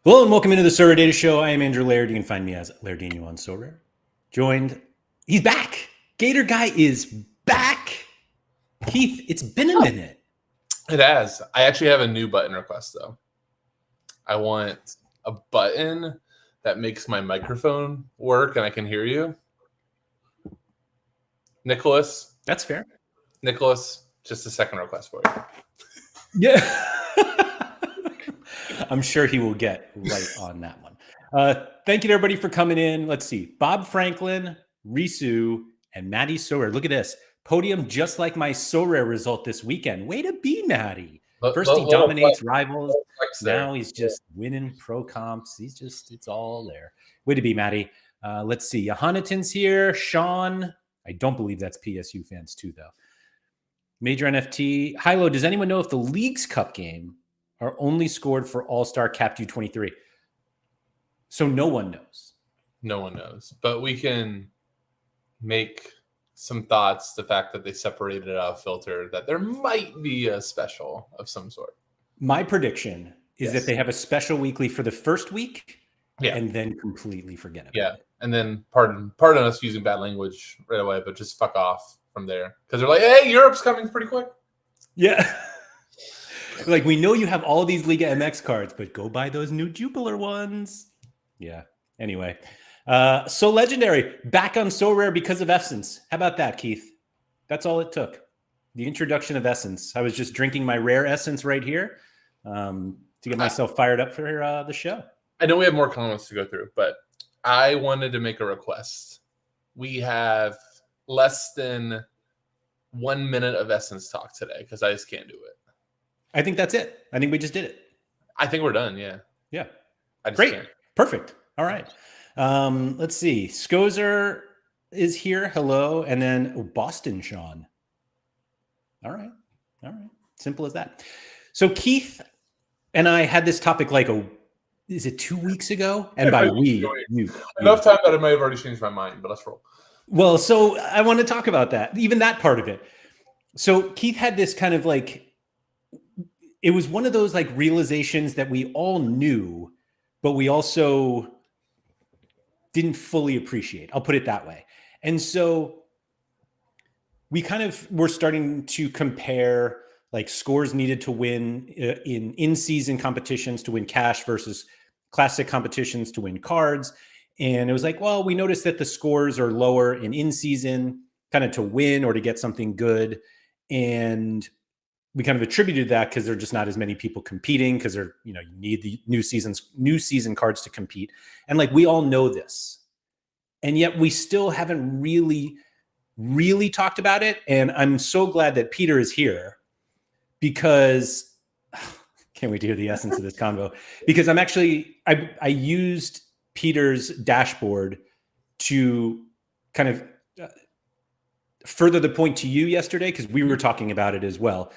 Hello and welcome into the Sorare Data Show. I am Andrew Laird. You can find me as Lairdinho on Sorare. He's back. Gator Guy is back. Keith, it's been a minute. It has. I actually have a new button request, though. I want a button that makes my microphone work and I can hear you. Nicholas. That's fair. Nicholas, just a second request for you. Yeah. I'm sure he will get right on that one. Thank you to everybody for coming in. Let's see. Bob Franklin, Risu, and Maddie Sorare. Look at this. Podium just like my Sorare result this weekend. Way to be, Maddie. First he dominates rivals. Now he's just winning pro comps. It's all there. Way to be, Maddie. Let's see. Johanatan's here. Sean. I don't believe that's PSU fans too, though. Major NFT. Hilo, does anyone know if the Leagues Cup game are only scored for All-Star Cap U23? So no one knows. No one knows. But we can make some thoughts, the fact that they separated out filter, that there might be a special of some sort. My prediction is that they have a special weekly for the first week and then completely forget about it. And then pardon us using bad language right away, but just fuck off from there. Because they're like, hey, Europe's coming pretty quick. Yeah. Like, we know you have all these Liga MX cards, but go buy those new Jupiler ones. Yeah. Anyway. So legendary. Back on So Rare because of Essence. How about that, Keith? That's all it took. The introduction of Essence. I was just drinking my rare Essence right here to get myself fired up for the show. I know we have more comments to go through, but I wanted to make a request. We have less than 1 minute of Essence talk today because I just can't do it. I think that's it. I think we just did it. I think we're done. Yeah. Yeah. Great. Can't. Perfect. All right. Let's see. Skozer is here. Hello. And then Boston Sean. All right. Simple as that. So Keith and I had this topic like is it 2 weeks ago? And by you. Enough time that I may have already changed my mind, but let's roll. Well, so I want to talk about that. Even that part of it. So Keith had this kind of like, it was one of those like realizations that we all knew, but we also didn't fully appreciate. I'll put it that way. And so we kind of were starting to compare like scores needed to win in-season competitions to win cash versus classic competitions to win cards. And it was like, well, we noticed that the scores are lower in-season kind of to win or to get something good. And we kind of attributed that because there are just not as many people competing because you need the new season cards to compete. And like, we all know this. And yet we still haven't really talked about it. And I'm so glad that Peter is here because can't wait to hear the essence of this convo, because I used Peter's dashboard to kind of further the point to you yesterday, because we were talking about it as well.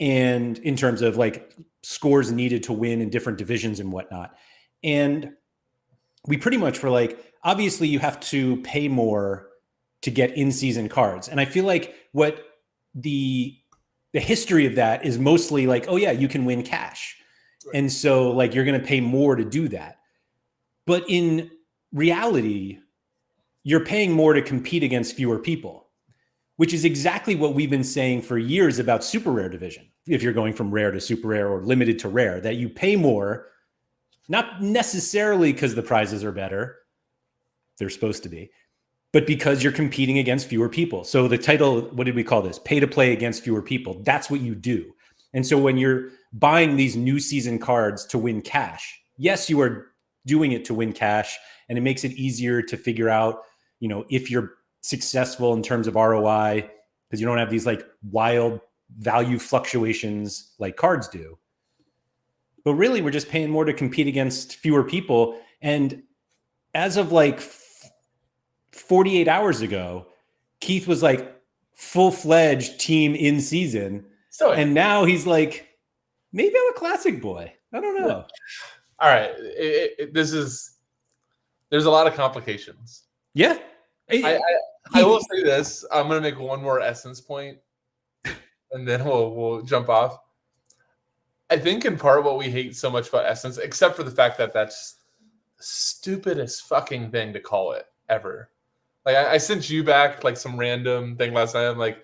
And in terms of like scores needed to win in different divisions and whatnot. And we pretty much were like, obviously you have to pay more to get in-season cards. And I feel like what the history of that is mostly like, oh yeah, you can win cash. Right. And so like, you're going to pay more to do that. But in reality, you're paying more to compete against fewer people, which is exactly what we've been saying for years about super rare division. If you're going from rare to super rare or limited to rare, that you pay more, not necessarily because the prizes are better, they're supposed to be, but because you're competing against fewer people. So the title, what did we call this? Pay to play against fewer people. That's what you do. And so when you're buying these new season cards to win cash, yes, you are doing it to win cash, and it makes it easier to figure out, if you're successful in terms of ROI, because you don't have these like wild value fluctuations like cards do. But really, we're just paying more to compete against fewer people. And as of like 48 hours ago, Keith was like full-fledged team in season. And now he's like, maybe I'm a classic boy. I don't know. All right. There's a lot of complications. Yeah. I will say this. I'm going to make one more essence point, and then we'll jump off. I think in part what we hate so much about Essence, except for the fact that that's the stupidest fucking thing to call it ever. Like I sent you back like some random thing last night. I'm like,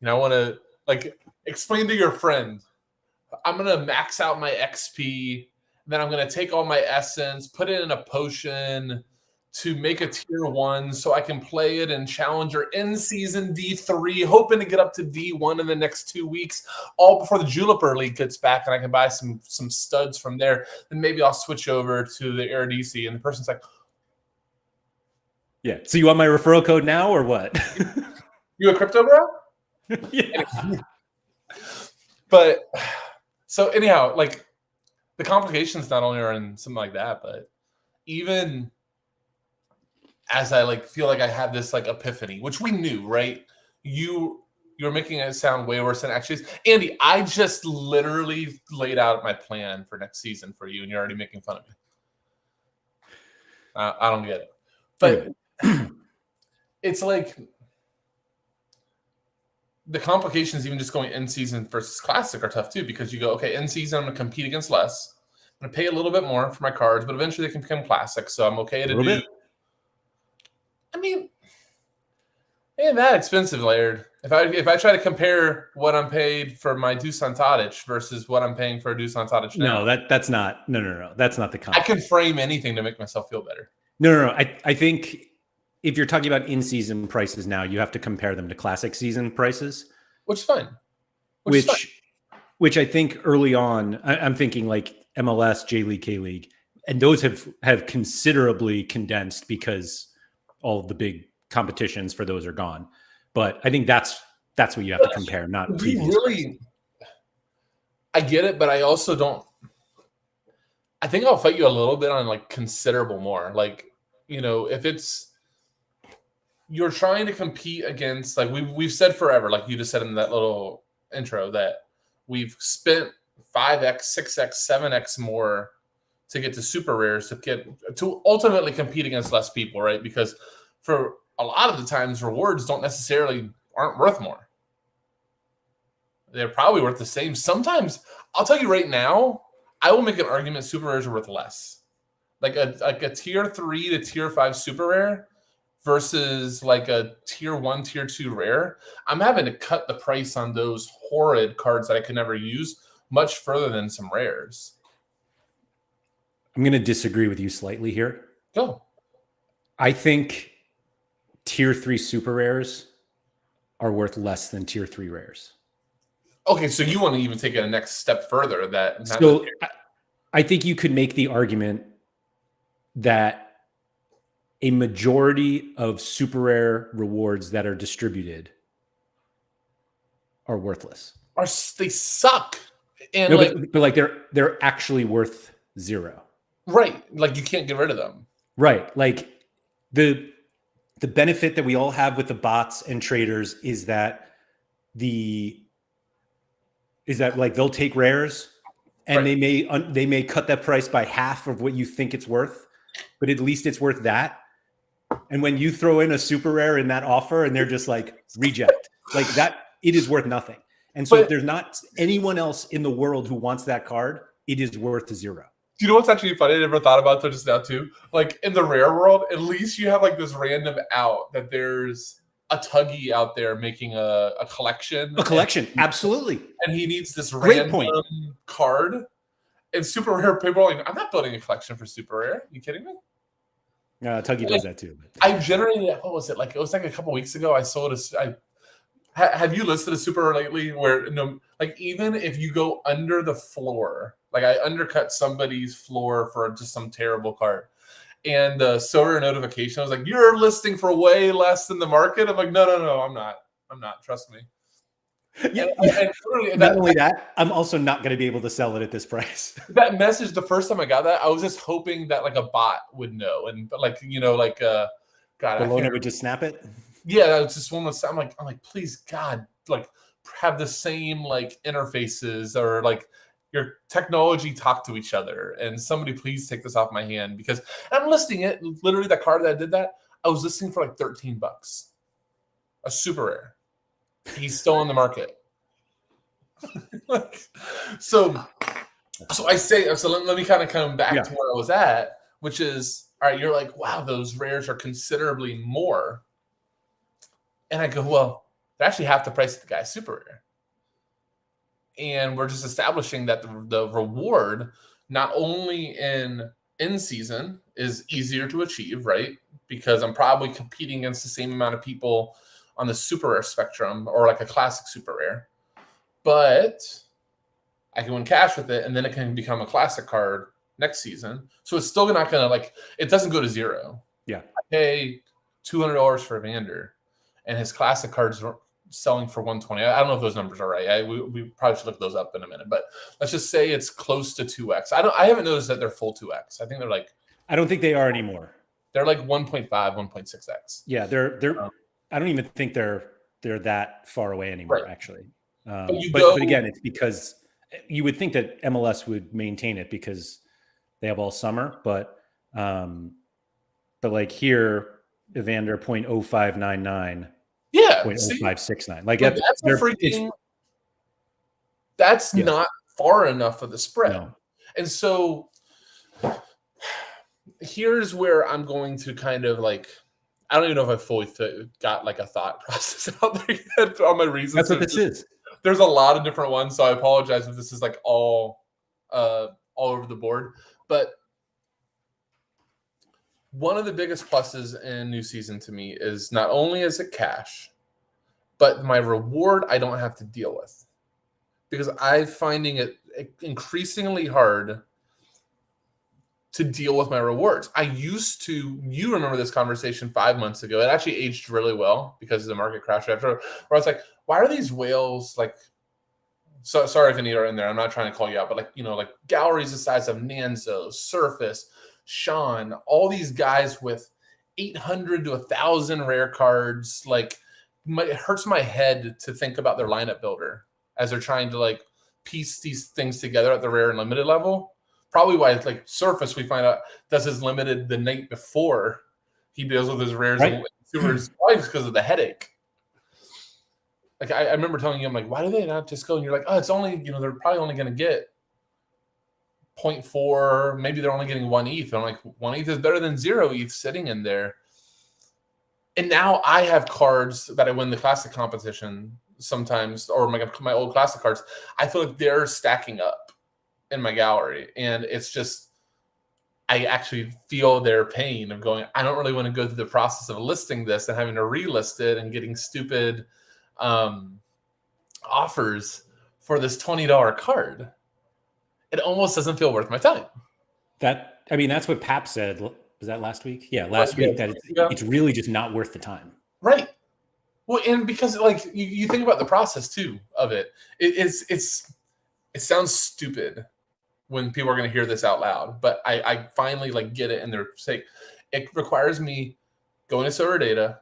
I want to like explain to your friend, I'm going to max out my XP. Then I'm going to take all my essence, put it in a potion to make a tier 1 so I can play it in Challenger in season D3, hoping to get up to D1 in the next 2 weeks, all before the Juliper League gets back and I can buy some studs from there. Then maybe I'll switch over to the Eredivisie. And the person's like, yeah. So you want my referral code now or what? you a crypto bro? Yeah. But so anyhow, like the complications not only are in something like that, but even as I like feel like I have this like epiphany, which we knew, right? You're making it sound way worse than it actually is. Andy, I just literally laid out my plan for next season for you, and you're already making fun of me. I don't get it. But it's like the complications even just going in season versus classic are tough too, because you go, okay, in season I'm going to compete against less. I'm going to pay a little bit more for my cards, but eventually they can become classic, so I'm okay to do. Bit. I mean, ain't that expensive, Laird. If I try to compare what I'm paid for my Dusan Tadic versus what I'm paying for a Dusan Tadic now, that's not. No. That's not the comp. I can frame anything to make myself feel better. No. I think if you're talking about in-season prices now, you have to compare them to classic season prices, which is fine. Which I think early on, I'm thinking like MLS, J League, K League, and those have considerably condensed because all of the big competitions for those are gone. But I think that's what you have to compare, not previous. Really, I get it, but I also don't. I think I'll fight you a little bit on like considerable more. Like, if it's you're trying to compete against, like we've said forever, like you just said in that little intro, that we've spent 5x, 6x, 7x more to get to super rares to ultimately compete against less people, right? Because for a lot of the times, rewards aren't worth more. They're probably worth the same. Sometimes, I'll tell you right now, I will make an argument super rares are worth less. Like a tier 3 to tier 5 super rare versus like a tier 1, tier 2 rare. I'm having to cut the price on those horrid cards that I could never use much further than some rares. I'm going to disagree with you slightly here. Go. I think tier 3 super rares are worth less than tier 3 rares. Okay, so you want to even take it a next step further. I think you could make the argument that a majority of super rare rewards that are distributed are worthless. They suck. And no, but like they're actually worth 0. Right. Like you can't get rid of them. Right. Like the benefit that we all have with the bots and traders is that like they'll take rares and right. they may cut that price by half of what you think it's worth, but at least it's worth that. And when you throw in a super rare in that offer and they're just like reject, like that, it is worth nothing. And so if there's not anyone else in the world who wants that card, it is worth 0. Do you know what's actually funny? I never thought about that just now too. Like in the rare world, at least you have like this random out that there's a Tuggy out there making a collection. A collection, absolutely. And he needs this random card. And super rare people are like, I'm not building a collection for super rare. Are you kidding me? Tuggy does that too. I generally, what was it? Like it was like a couple weeks ago. I sold have you listed a super rare lately where like even if you go under the floor, like I undercut somebody's floor for just some terrible card, and the Sorare notification, I was like, you're listing for way less than the market. I'm like, no, I'm not. Trust me. Yeah. And not only that, I'm also not going to be able to sell it at this price. That message, the first time I got that, I was just hoping that like a bot would know, and like God, Bologna would just snap it. Yeah, it's just one of those. I'm like, please, God, like have the same like interfaces or like your technology talk to each other, and somebody please take this off my hand because I'm listing it. Literally, that card that did that, I was listing for like $13, a super rare. He's still on the market. So So let me kind of come back to where I was at, which is, all right, you're like, wow, those rares are considerably more. And I go, well, they're actually half the price of the guy's super rare. And we're just establishing that the reward, not only in season, is easier to achieve, right? Because I'm probably competing against the same amount of people on the super rare spectrum or like a classic super rare, but I can win cash with it, and then it can become a classic card next season. So it's still not going to it doesn't go to zero. Yeah. I pay $200 for Evander, and his classic cards are selling for $120. I don't know if those numbers are right. We probably should look those up in a minute, but let's just say it's close to 2x. I haven't noticed that they're full 2x. I think they're I don't think they are anymore. They're 1.5, 1.6x. Yeah, they're I don't even think they're that far away anymore, actually. But again, it's because you would think that MLS would maintain it because they have all summer, but like here, Evander 0.0599. Yeah, 0.0569. That's not far enough of the spread. No. And so here's where I'm going to kind of I don't even know if I fully got a thought process out there yet on my reasons. That's what this is. There's a lot of different ones, so I apologize if this is all over the board. But one of the biggest pluses in new season to me is not only is it cash, but my reward I don't have to deal with, because I'm finding it increasingly hard to deal with my rewards. You remember this conversation 5 months ago. It actually aged really well because of the market crash after, where I was like, why are these whales so sorry if any are in there, I'm not trying to call you out, but galleries the size of Nanzo, Surface, Sean, all these guys with 800 to 1,000 rare cards. It hurts my head to think about their lineup builder as they're trying to piece these things together at the rare and limited level. Probably why Surface, we find out, does his limited the night before he deals with his rares and supers, probably just because of the headache. I remember telling you, I'm like, why do they not just go? And you're like, oh, it's only, they're probably only going to get 0.4, maybe they're only getting 1 ETH. I'm like, 1 ETH is better than 0 ETH sitting in there. And now I have cards that I win the classic competition sometimes, or my old classic cards. I feel like they're stacking up in my gallery, and it's just, I actually feel their pain of going, I don't really want to go through the process of listing this and having to relist it and getting stupid offers for this $20 card. It almost doesn't feel worth my time. That's what Pap said. Was that last week? Yeah, last week, that it's really just not worth the time. Right. Well, and because you think about the process too of it, it sounds stupid when people are going to hear this out loud, but I finally get it, and they're saying it requires me going to Sorare data,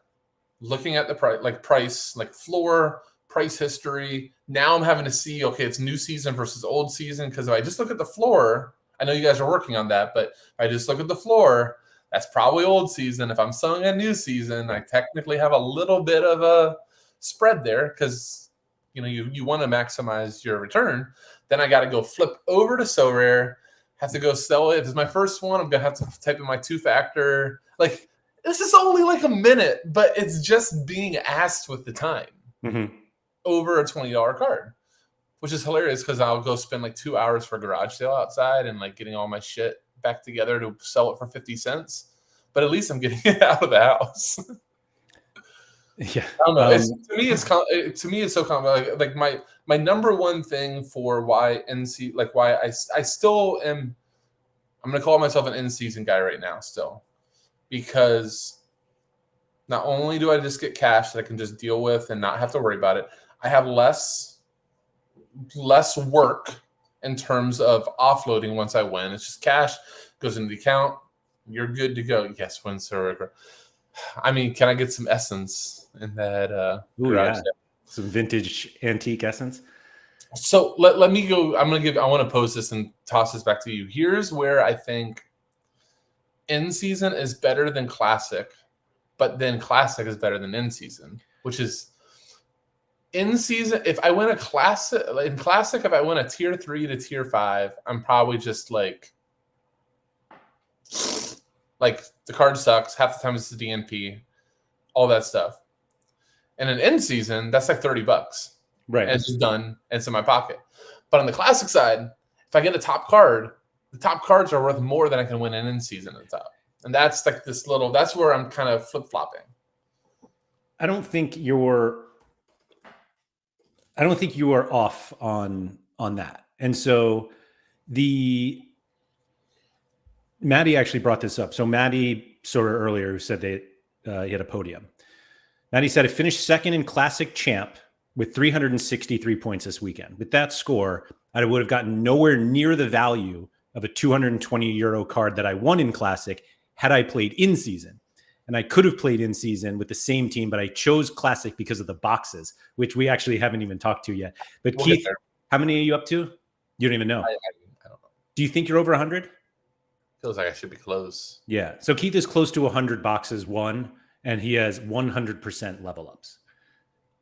looking at the price, floor, price history. Now I'm having to see, okay, it's new season versus old season, because if I just look at the floor, I know you guys are working on that, but if I just look at the floor, that's probably old season. If I'm selling a new season, I technically have a little bit of a spread there, because you want to maximize your return. Then I got to go flip over to Sorare, have to go sell it. If it's my first one, I'm going to have to type in my 2-factor. This is only a minute, but it's just being asked with the time over a $20 card, which is hilarious, because I'll go spend 2 hours for a garage sale outside and getting all my shit back together to sell it for 50 cents. But at least I'm getting it out of the house. Yeah, I don't know. To me, it's so common. My number one thing for why why I still am. I'm going to call myself an in-season guy right now, still, because not only do I just get cash that I can just deal with and not have to worry about it, I have less work in terms of offloading once I win. It's just cash goes into the account. You're good to go. Yes, win, sir. I mean, can I get some essence in that? Some vintage antique essence. So let me go. I want to pose this and toss this back to you. Here's where I think in season is better than classic, but then classic is better than in season, which is In season, if I win a classic, if I win a tier 3 to tier 5, I'm probably just like the card sucks. Half the time it's the DNP, all that stuff. And in end season, that's like $30. Right. And it's just done, and it's in my pocket. But on the classic side, if I get a top card, the top cards are worth more than I can win an in season at the top. And that's like that's where I'm kind of flip-flopping. I don't think you are off on that. And so Maddie actually brought this up. So Maddie Sorare earlier said he had a podium. Maddie said, I finished second in Classic Champ with 363 points this weekend. With that score, I would have gotten nowhere near the value of a 220 euro card that I won in Classic had I played in season. And I could have played in season with the same team, but I chose Classic because of the boxes, which we actually haven't even talked to yet. But we'll Keith, how many are you up to? You don't even know. I don't know. Do you think you're over 100? Feels like I should be close. Yeah. So Keith is close to 100 boxes won, and he has 100% level ups.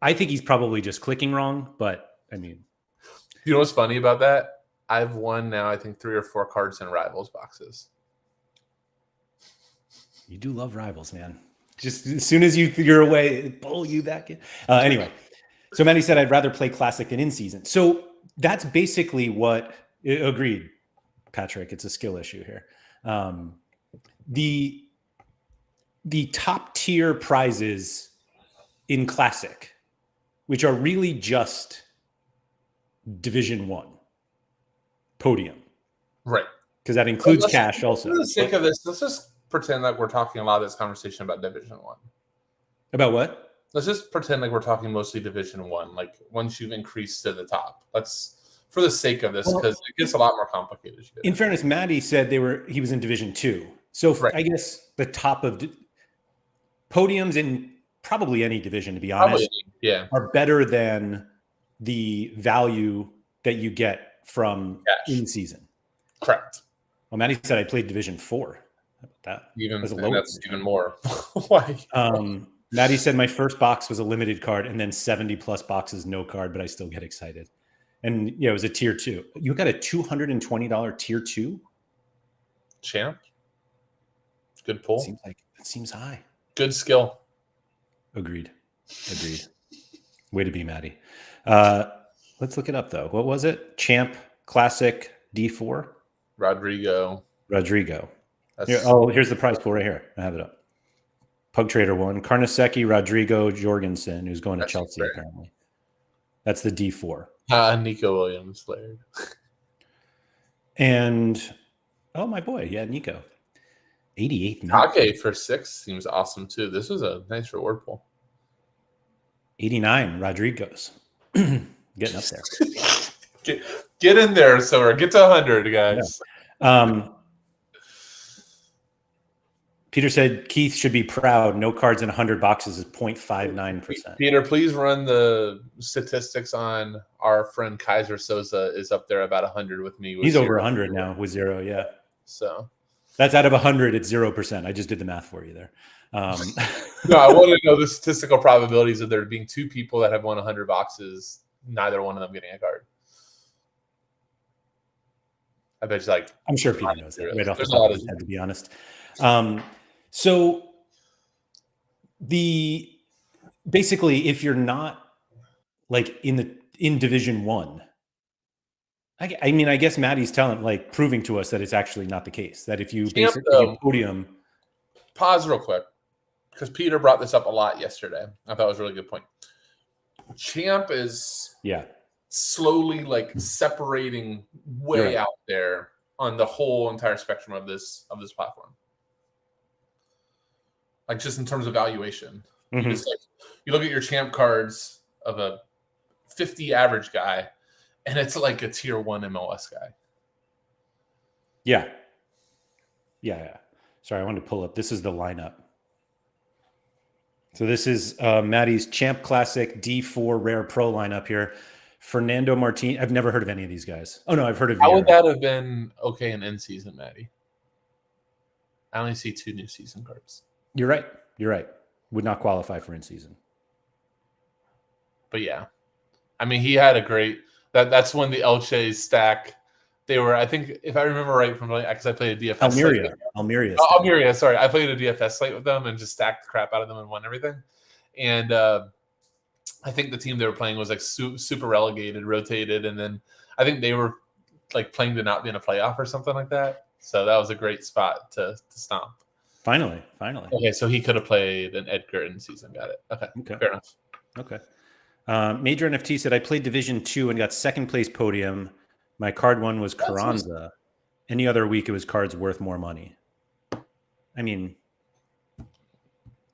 I think he's probably just clicking wrong, but I mean. You know what's funny about that? I've won now, I think, 3 or 4 cards in Rivals boxes. You do love Rivals, man. Just as soon as you're away, pull you back in. Anyway, so Manny said, I'd rather play Classic than in season. So that's basically what, agreed, Patrick, it's a skill issue here. The top tier prizes in Classic, which are really just Division 1 podium. Right. Because that includes cash also. For the sake of this, let's just pretend like we're talking a lot of this conversation about Division 1. About what? Let's just pretend like we're talking mostly Division 1, like once you've increased to the top. Let's, for the sake of this, because it gets a lot more complicated. In fairness, Maddie said he was in Division 2. So right. I guess the top of podiums in probably any division, to be honest, are better than the value that you get from in season. Correct. Well, Maddie said I played Division 4. How about that? That's even more. Why? Maddie said my first box was a limited card, and then 70 plus boxes no card, but I still get excited. And yeah, it was a tier 2. You got a $220 tier 2 champ. Good pull. It seems high. Good skill. Agreed. Way to be, Maddie. Let's look it up though. What was it? Champ Classic D4. Rodrigo. Here's the prize pool right here. I have it up. Pug Trader 1. Carnesecchi, Rodrigo, Jorgensen, who's going to Chelsea apparently. That's the D4. Nico Williams, Laird. And my boy, Nico. 88. Kage for 6 seems awesome too. This was a nice reward pool. 89, Rodrigo's. Getting up there. Get in there, Sorare. Get to 100, guys. Yeah. Peter said Keith should be proud. No cards in 100 boxes is 0.59%. Peter, please run the statistics on our friend Kaiser Sosa is up there about 100 with me. He's over 100 now with 0, yeah. So that's out of 100, it's 0%. I just did the math for you there. No, I want to know the statistical probabilities of there being 2 people that have won 100 boxes, neither one of them getting a card. I bet you I'm sure Peter knows that right off the top of his head, to be honest. So basically, if you're not like in Division 1, I mean, I guess Maddie's proving to us that it's actually not the case. That if you basically podium. Pause real quick, because Peter brought this up a lot yesterday. I thought it was a really good point. Champ is slowly separating way out there on the whole entire spectrum of this platform. Just in terms of valuation. Mm-hmm. You look at your champ cards of a 50 average guy, and it's like a tier 1 MLS guy. Yeah. Sorry, I wanted to pull up. This is the lineup. So this is Maddie's Champ Classic D4 Rare Pro lineup here. Fernando Martin. I've never heard of any of these guys. Oh, no, I've heard of How would that have been okay in end season, Maddie? I only see 2 new season cards. You're right. Would not qualify for in season. But yeah, I mean, he had a great that's when the Elche stack. They were, I think, if I remember right from because I played a DFS slate. Almeria, sorry. I played a DFS slate with them and just stacked the crap out of them and won everything. And I think the team they were playing was like super relegated, rotated, and then I think they were like playing to not be in a playoff or something like that. So that was a great spot to stomp. Finally. Okay, so he could have played an Edgar in season. Got it. Okay. Fair enough. Okay. Major NFT said, I played Division 2 and got second place podium. My card one was Carranza. Any other week, it was cards worth more money. I mean,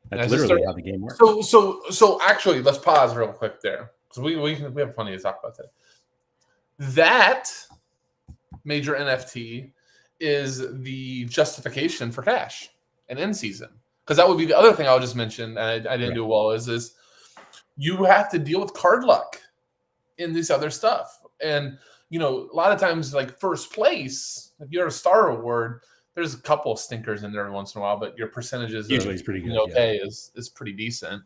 that's literally how the game works. So actually, let's pause real quick there because we have plenty to talk about today. That major NFT is the justification for cash and in season, because that would be the other thing I'll just mention, and I didn't do well, is you have to deal with card luck in this other stuff. And, a lot of times, like first place, if you're a star award, there's a couple of stinkers in there every once in a while, but your percentages usually is pretty good. Is pretty decent.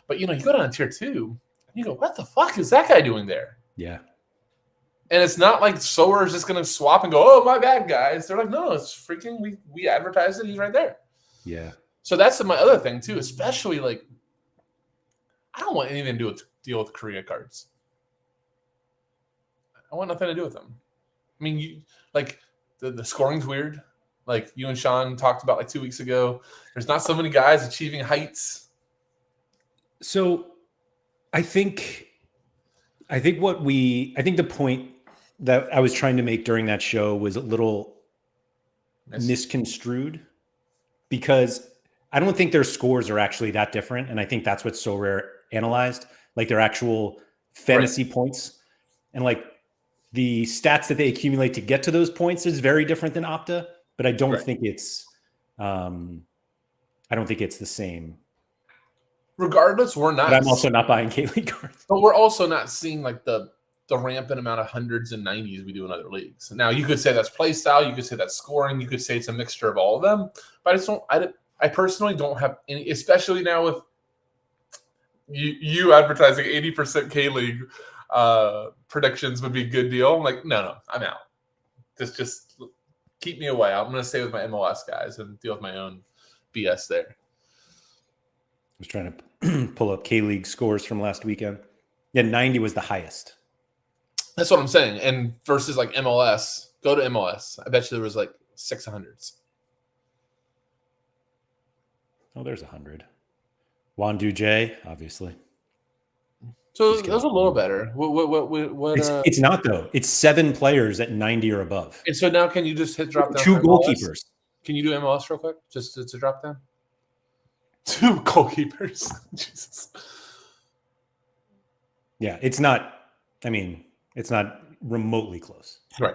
But, you go down to tier 2, and you go, what the fuck is that guy doing there? Yeah. And it's not like Sorare is just going to swap and go, oh, my bad, guys. They're like, no, it's freaking, we advertised it. He's right there. Yeah. So that's my other thing, too, especially like, I don't want anything to deal with Korea cards. I want nothing to do with them. I mean, the scoring's weird. Like you and Sean talked about like 2 weeks ago. There's not so many guys achieving heights. So I think the point that I was trying to make during that show was a little misconstrued, because I don't think their scores are actually that different. And I think that's what Sorare analyzed, like their actual fantasy points. And like the stats that they accumulate to get to those points is very different than Opta, but I don't think it's the same. Regardless, we're not. But I'm also not buying K-League cards. But we're also not seeing like the rampant amount of hundreds and 90s we do in other leagues. Now, you could say that's play style. You could say that's scoring. You could say it's a mixture of all of them. But I personally don't have any, especially now with you advertising 80% K-League predictions would be a good deal. I'm like, no, I'm out. Just keep me away. I'm going to stay with my MLS guys and deal with my own BS there. I was trying to pull up K-League scores from last weekend. Yeah, 90 was the highest. That's what I'm saying. And versus like MLS, go to MLS. I bet you there was like 600s. Oh, there's 100. Wandu J, obviously. So that's a little better. What it's not though. It's 7 players at 90 or above. And so now, can you just hit drop down? 2 goalkeepers. Can you do MLS real quick? Just to drop down. 2 goalkeepers. Jesus. Yeah, it's not. I mean, it's not remotely close. Right.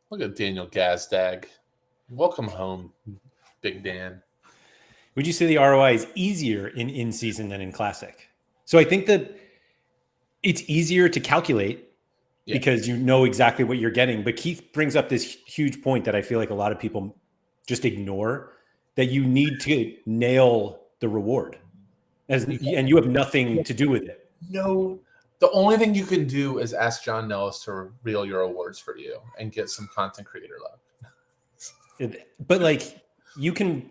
Look at Daniel Gazdag. Welcome home, Big Dan. Would you say the ROI is easier in season than in classic? So I think that it's easier to calculate because you know exactly what you're getting. But Keith brings up this huge point that I feel like a lot of people just ignore, that you need to nail the reward, and you have nothing to do with it. No, the only thing you can do is ask John Nellis to reveal your awards for you and get some content creator love. But like, you can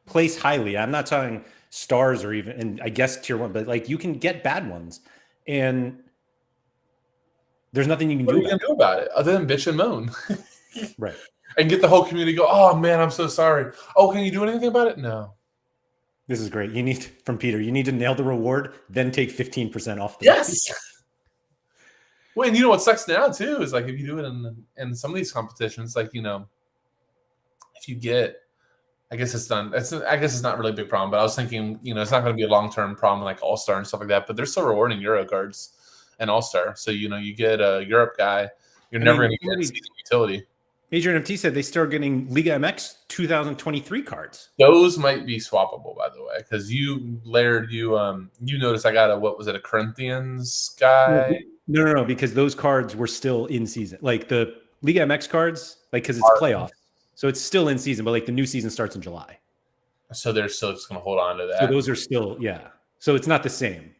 place highly. I'm not talking stars or even, and I guess tier 1, but like you can get bad ones, and there's nothing you can do about it other than bitch and moan. Right. And get the whole community go, oh man, I'm so sorry. Oh, can you do anything about it? No. This is great. You need, from Peter, you need to nail the reward, then take 15% off. Yes. Well, and you know what sucks now too is like if you do it in some of these competitions, like, if you get, I guess it's done. I guess it's not really a big problem, but I was thinking, it's not going to be a long-term problem like All-Star and stuff like that, but they're still rewarding Euro cards and All-Star. So, you get a Europe guy, you're never going to get season utility. Major NFT said they start getting Liga MX 2023 cards. Those might be swappable, by the way, because you noticed I got a Corinthians guy? No, because those cards were still in season. Like the Liga MX cards, like, because it's playoff. So it's still in season, but like the new season starts in July. So they're still just going to hold on to that. So those are still, yeah. So it's not the same.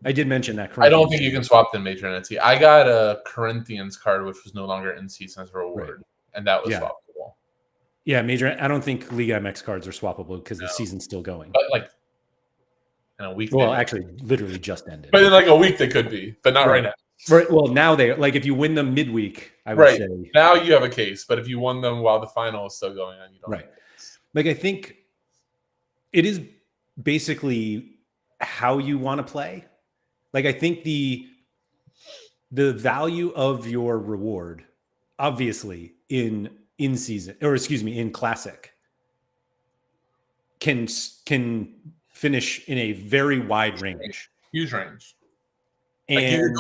I did mention that. I don't think you can swap the major entity. I got a Corinthians card, which was no longer in season as a reward, and that was swappable. Yeah, major. I don't think League MX cards are swappable because the season's still going. But like in a week. Well, actually, literally just ended. But in like a week they could be, but not right now. Right. Well, now they like if you win them midweek, I would say now you have a case. But if you won them while the final is still going on, you don't. Right. Like I think it is basically how you want to play. Like I think the value of your reward, obviously in season, or excuse me, in classic, can finish in a very wide range, huge range. And like you could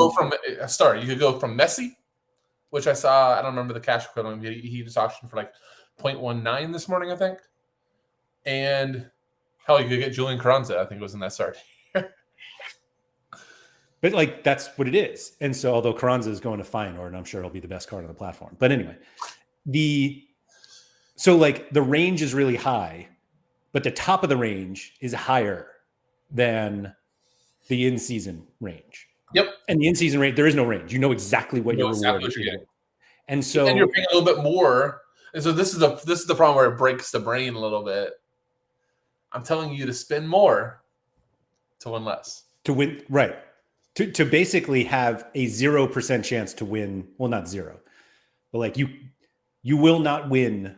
go from Messi, which I saw. I don't remember the cash equivalent. He was auctioned for like 0.19 this morning, I think. And hell, you could get Julian Carranza. I think it was in that start. But like that's what it is. And so although Carranza is going to Feyenoord, and I'm sure he'll be the best card on the platform. But anyway, so like the range is really high, but the top of the range is higher than the in-season range. Yep. And the in-season range, there is no range. You know exactly what your reward is. And so and you're paying a little bit more. And so this is the problem where it breaks the brain a little bit. I'm telling you to spend more to win less. To win, right. To basically have a 0% chance to win. Well, not zero, but like you will not win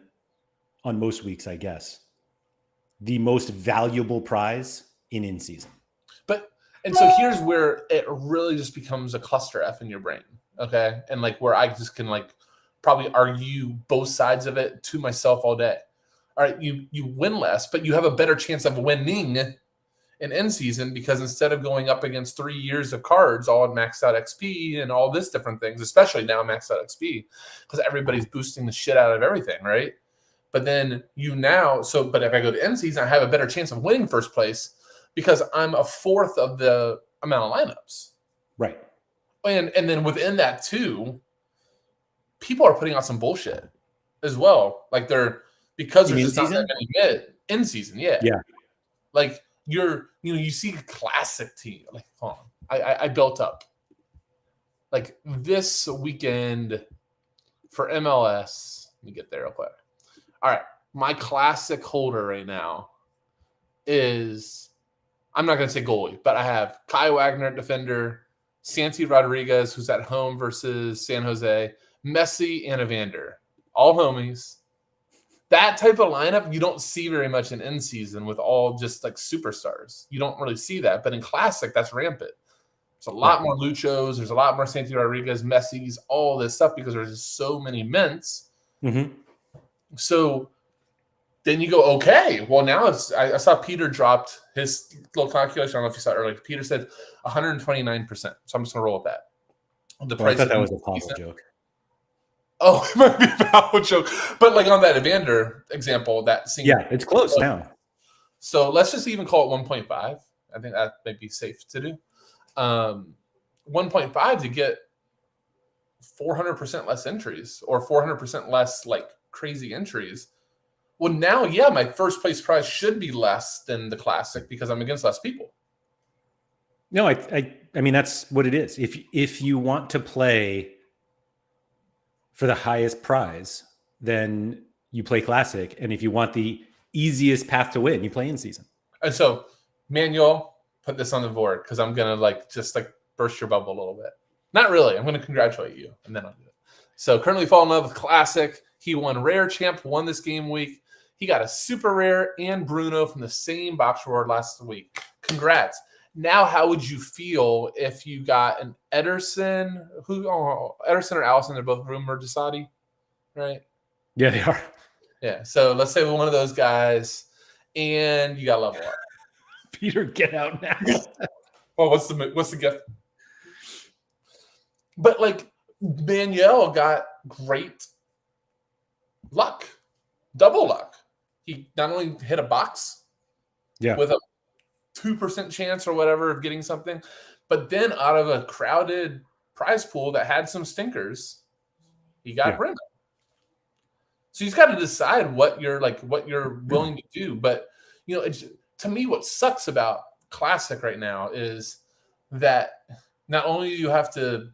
on most weeks, I guess, the most valuable prize in season. And so here's where it really just becomes a cluster F in your brain. Okay. And like where I just can like probably argue both sides of it to myself all day. All right. You win less, but you have a better chance of winning in end season because instead of going up against 3 years of cards, all maxed out XP and all this different things, especially now maxed out XP, because everybody's boosting the shit out of everything, right? But then but if I go to end season, I have a better chance of winning first place because I'm a fourth of the amount of lineups. Right. And then within that too, people are putting out some bullshit as well. Like because there's just not that many in season. Yeah. Yeah. Like you see a classic team. Like, hold on. I built up. Like this weekend for MLS. Let me get there real quick. All right. My classic holder right now is, I'm not going to say goalie, but I have Kai Wagner, defender, Santi Rodriguez, who's at home versus San Jose, Messi, and Evander. All homies. That type of lineup you don't see very much in end season with all just like superstars. You don't really see that. But in classic, that's rampant. There's a lot more Luchos. There's a lot more Santi Rodriguez, Messi's, all this stuff because there's just so many mints. Mm-hmm. So then you go, okay, well, now I saw Peter dropped his little calculation. I don't know if you saw it earlier. Peter said 129%. So I'm just going to roll with that. I thought that was a Pavel joke. Oh, it might be a Pavel joke. But like on that Evander example, it's close now. So let's just even call it 1.5. I think that might be safe to do. 1.5 to get 400% less entries or 400% less like crazy entries. Well, now, yeah, my first place prize should be less than the classic because I'm against less people. No, I mean, that's what it is. If you want to play for the highest prize, then you play classic. And if you want the easiest path to win, you play in season. And so, Manuel, put this on the board because I'm going to just burst your bubble a little bit. Not really. I'm going to congratulate you, and then I'll do it. So currently fall in love with classic. He won Rare Champ, won this game week. He got a Super Rare and Bruno from the same box reward last week. Congrats. Now, how would you feel if you got an Ederson? Ederson or Allison? They're both rumored to Saudi, right? Yeah, they are. Yeah. So let's say one of those guys, and you got level up. Peter, get out now. Well, what's the gift? But like Manuel got great luck, double luck. He not only hit a box with a 2% chance or whatever of getting something, but then out of a crowded prize pool that had some stinkers, he got Brenda. So he's got to decide what you're willing to do. But to me, what sucks about Classic right now is that not only do you have to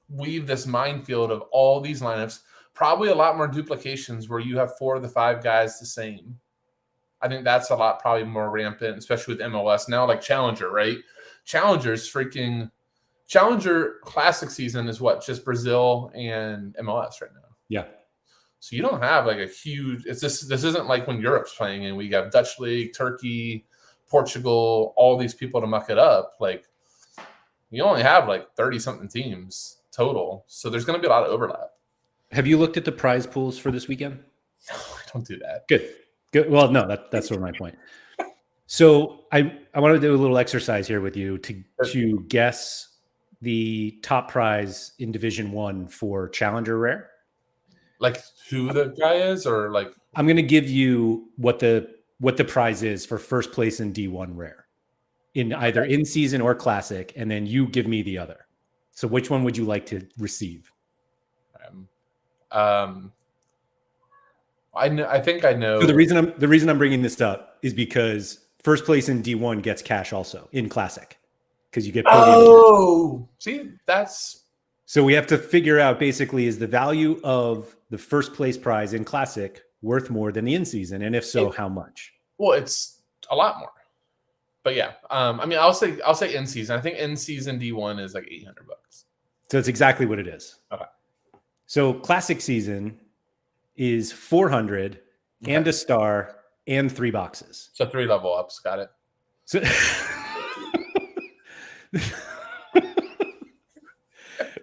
weave this minefield of all these lineups, probably a lot more duplications where you have 4 of the 5 guys the same. I think that's a lot probably more rampant, especially with MLS now. Like Challenger, right? Challenger Classic season is what? Just Brazil and MLS right now. Yeah. So you don't have like a huge. This isn't like when Europe's playing and we got Dutch League, Turkey, Portugal, all these people to muck it up. Like you only have like 30 something teams total, so there's going to be a lot of overlap. Have you looked at the prize pools for this weekend? No, I don't do that. Good. Well, no, that's sort of my point. So I want to do a little exercise here with you to guess the top prize in Division 1 for Challenger Rare. Like who the guy is, or like I'm going to give you what the prize is for first place in D1 Rare in either in season or Classic, and then you give me the other. So which one would you like to receive? I think I know. So the reason I'm bringing this up is because first place in D1 gets cash also in Classic because you get podium. Oh, see, that's so we have to figure out basically is the value of the first place prize in Classic worth more than the in season, and if so, how much? Well, it's a lot more. But yeah, I mean, I'll say in season. I think in season D1 is like $800. So it's exactly what it is. Okay. So Classic season is 400 and a star and 3 boxes. So 3 level ups. Got it. So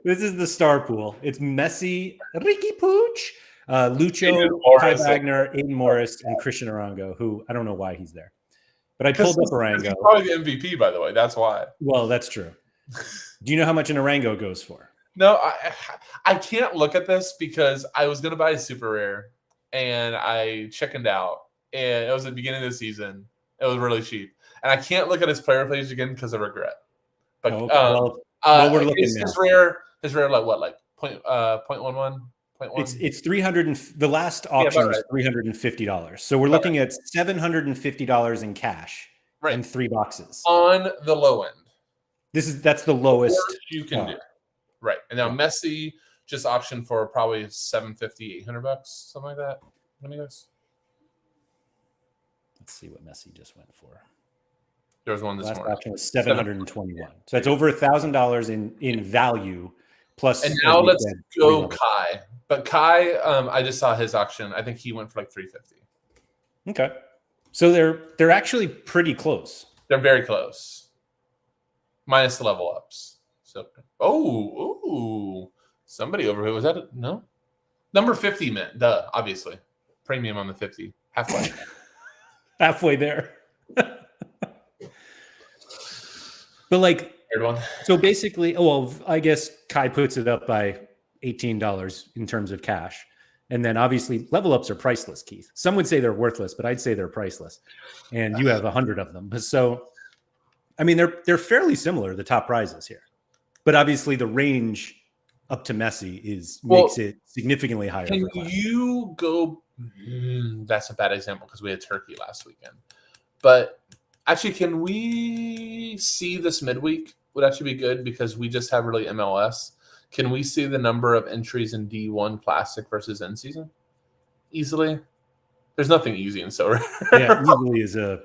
this is the star pool. It's Messi, Ricky Pooch, Lucho, Kai Wagner, Aiden Morris, and Christian Arango, who I don't know why he's there. But I pulled up Arango. He's probably the MVP, by the way. That's why. Well, that's true. Do you know how much an Arango goes for? No, I can't look at this because I was going to buy a super rare and I chickened out. And it was the beginning of the season. It was really cheap. And I can't look at his player page again because of regret. But okay. Well, we're looking now. His rare like what, like 0.11? It's 300 and the last auction was $350. So we're looking at $750 in cash and 3 boxes on the low end. That's the lowest you can do. Right. And now Messi just auctioned for probably $750, $800, something like that. Let me guess. Let's see what Messi just went for. There was one this morning. Auction was 721. So that's over $1,000 in value. Plus, and now let's go Kai. But Kai, I just saw his auction. I think he went for like $350. Okay. So they're actually pretty close. They're very close. Minus the level ups. So somebody over here. Was that no? Number 50 meant obviously. Premium on the 50. Halfway. Halfway there. But like, so basically, I guess Kai puts it up by $18 in terms of cash. And then obviously level ups are priceless, Keith. Some would say they're worthless, but I'd say they're priceless. And you have 100 of them. So, I mean, they're fairly similar, the top prizes here. But obviously the range up to Messi makes it significantly higher. Can you go? That's a bad example because we had Turkey last weekend. But actually, can we see this midweek? Would actually be good because we just have really MLS. Can we see the number of entries in D1 Classic versus in season easily? There's nothing easy in Sorare. Yeah, easily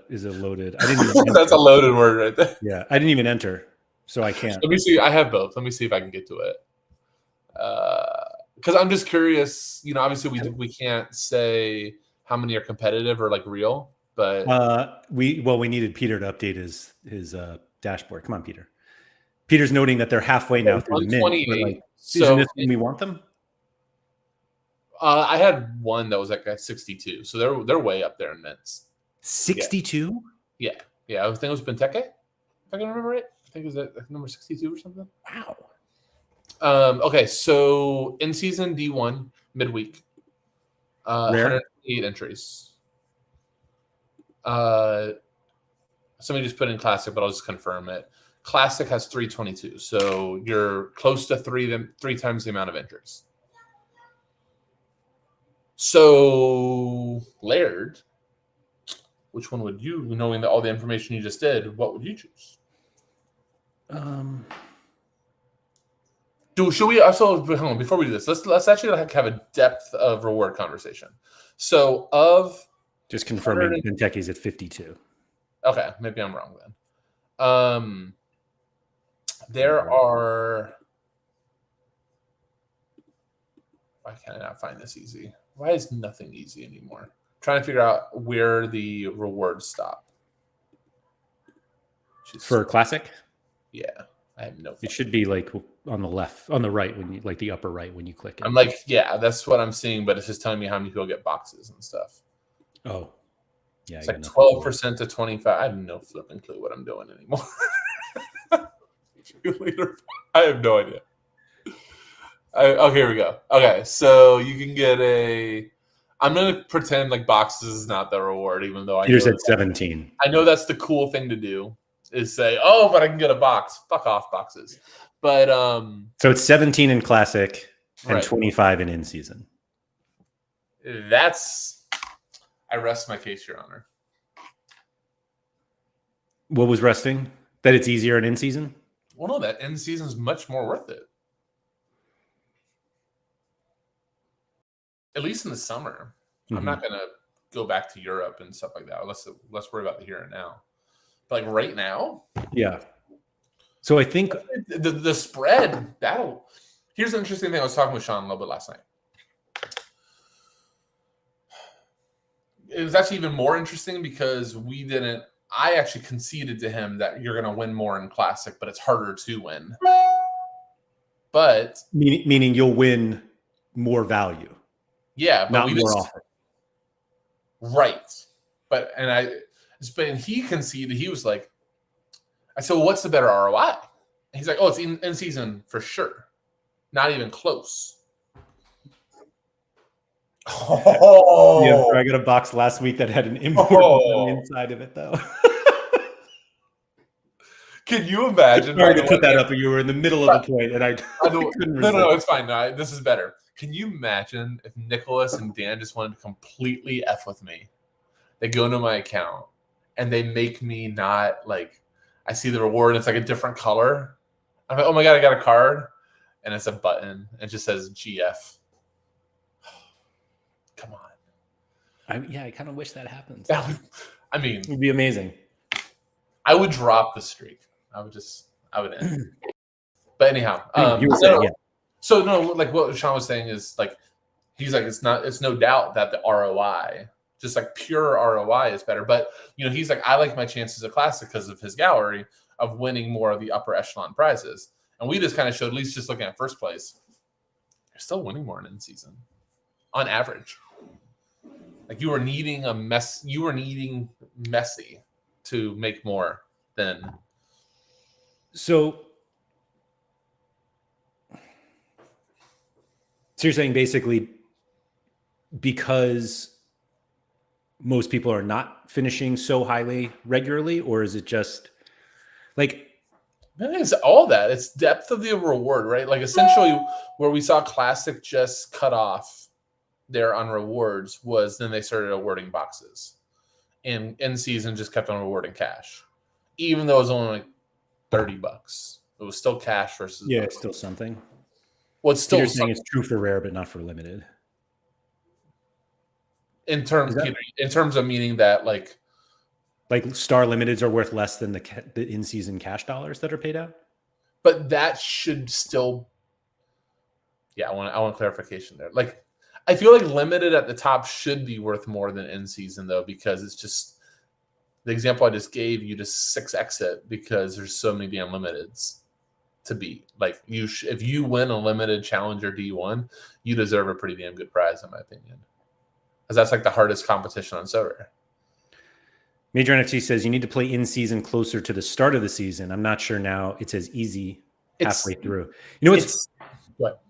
is a loaded. I didn't even That's a loaded word right there. Yeah, I didn't even enter, so I can't. Let me see. I have both. Let me see if I can get to it. Because I'm just curious. You know, obviously we can't say how many are competitive or like real, but we needed Peter to update his dashboard. Come on, Peter. Peter's noting that they're halfway now through the mint. Like, isn't this when we want them? I had one that was like at 62, so they're way up there in mints. 62? Yeah. I think it was Benteke, if I can remember it. I think it was at number 62 or something. Wow. Okay, so in season D1 midweek, 108 entries. Somebody just put in Classic, but I'll just confirm it. Classic has 322, so you're close to three times the amount of entries. So Laird Which one would you, knowing that all the information you just did, what would you choose? Should we also, hold on, before we do this, let's actually have a depth of reward conversation. So of just confirming Kentucky's at 52. Okay, maybe I'm wrong then. There are. Why can't I not find this easy? Why is nothing easy anymore? I'm trying to figure out where the rewards stop. For classic? Yeah, I have no. It should be like on the left, on the right, when you like the upper right when you click it. I'm like, yeah, that's what I'm seeing, but it's just telling me how many people get boxes and stuff. Oh, yeah, it's like 12% to 25. I have no flipping clue what I'm doing anymore. I have no idea. Oh, here we go. Okay, so you can get a. I'm gonna pretend like boxes is not the reward, even though Peter said 17. I know that's the cool thing to do, is say, "Oh, but I can get a box." Fuck off, boxes. But so it's 17 in classic and 25 in season. I rest my case, Your Honor. What was resting? That it's easier in season? Well, no, that in season is much more worth it. At least in the summer. I'm not going to go back to Europe and stuff like that. Let's worry about the here and now. But like right now? Yeah. So I think the spread, here's an interesting thing. I was talking with Sean a little bit last night. It was actually even more interesting because I actually conceded to him that you're going to win more in classic, but it's harder to win. But meaning you'll win more value. Yeah, but not more often. Right. But he conceded, he was like, I said, well, what's the better ROI? And he's like, oh, it's in season for sure. Not even close. Oh, yeah, I got a box last week that had an import inside of it, though. Can you imagine? Sorry to put that up, but you were in the middle of the point, and I couldn't resist. No, it's fine. No, this is better. Can you imagine if Nicholas and Dan just wanted to completely F with me? They go into my account and they make me not like, I see the reward and it's like a different color. I'm like, oh my God, I got a card. And it's a button. It just says GF. Come on. I kind of wish that happens. I mean, it would be amazing. I would drop the streak. I would end. But anyhow, you were saying, yeah. So no, like what Sean was saying is like, he's like, it's no doubt that the ROI, just like pure ROI is better. But he's like, I like my chances of classic because of his gallery of winning more of the upper echelon prizes. And we just kind of showed, at least just looking at first place, you're still winning more in season on average. Like you were needing Messi to make more than. So you're saying basically because most people are not finishing so highly regularly, or is it just like? I think it's all that. It's depth of the reward, right? Like essentially where we saw classic just cut off there on rewards was then they started awarding boxes. And in season just kept on rewarding cash. Even though it was only like $30. It was still cash versus it's still something. Well, it's still saying it's true for rare, but not for limited. In terms of meaning that like star limiteds are worth less than the in-season cash dollars that are paid out. But that should still. Yeah, I want clarification there. Like, I feel like limited at the top should be worth more than in season though, because it's just the example I just gave you, just 6x it because there's so many damn limiteds to beat. Like if you win a limited Challenger D1, you deserve a pretty damn good prize in my opinion, because that's like the hardest competition on Sorare. Major NFT says you need to play in season closer to the start of the season. I'm not sure now it's as easy halfway through. What?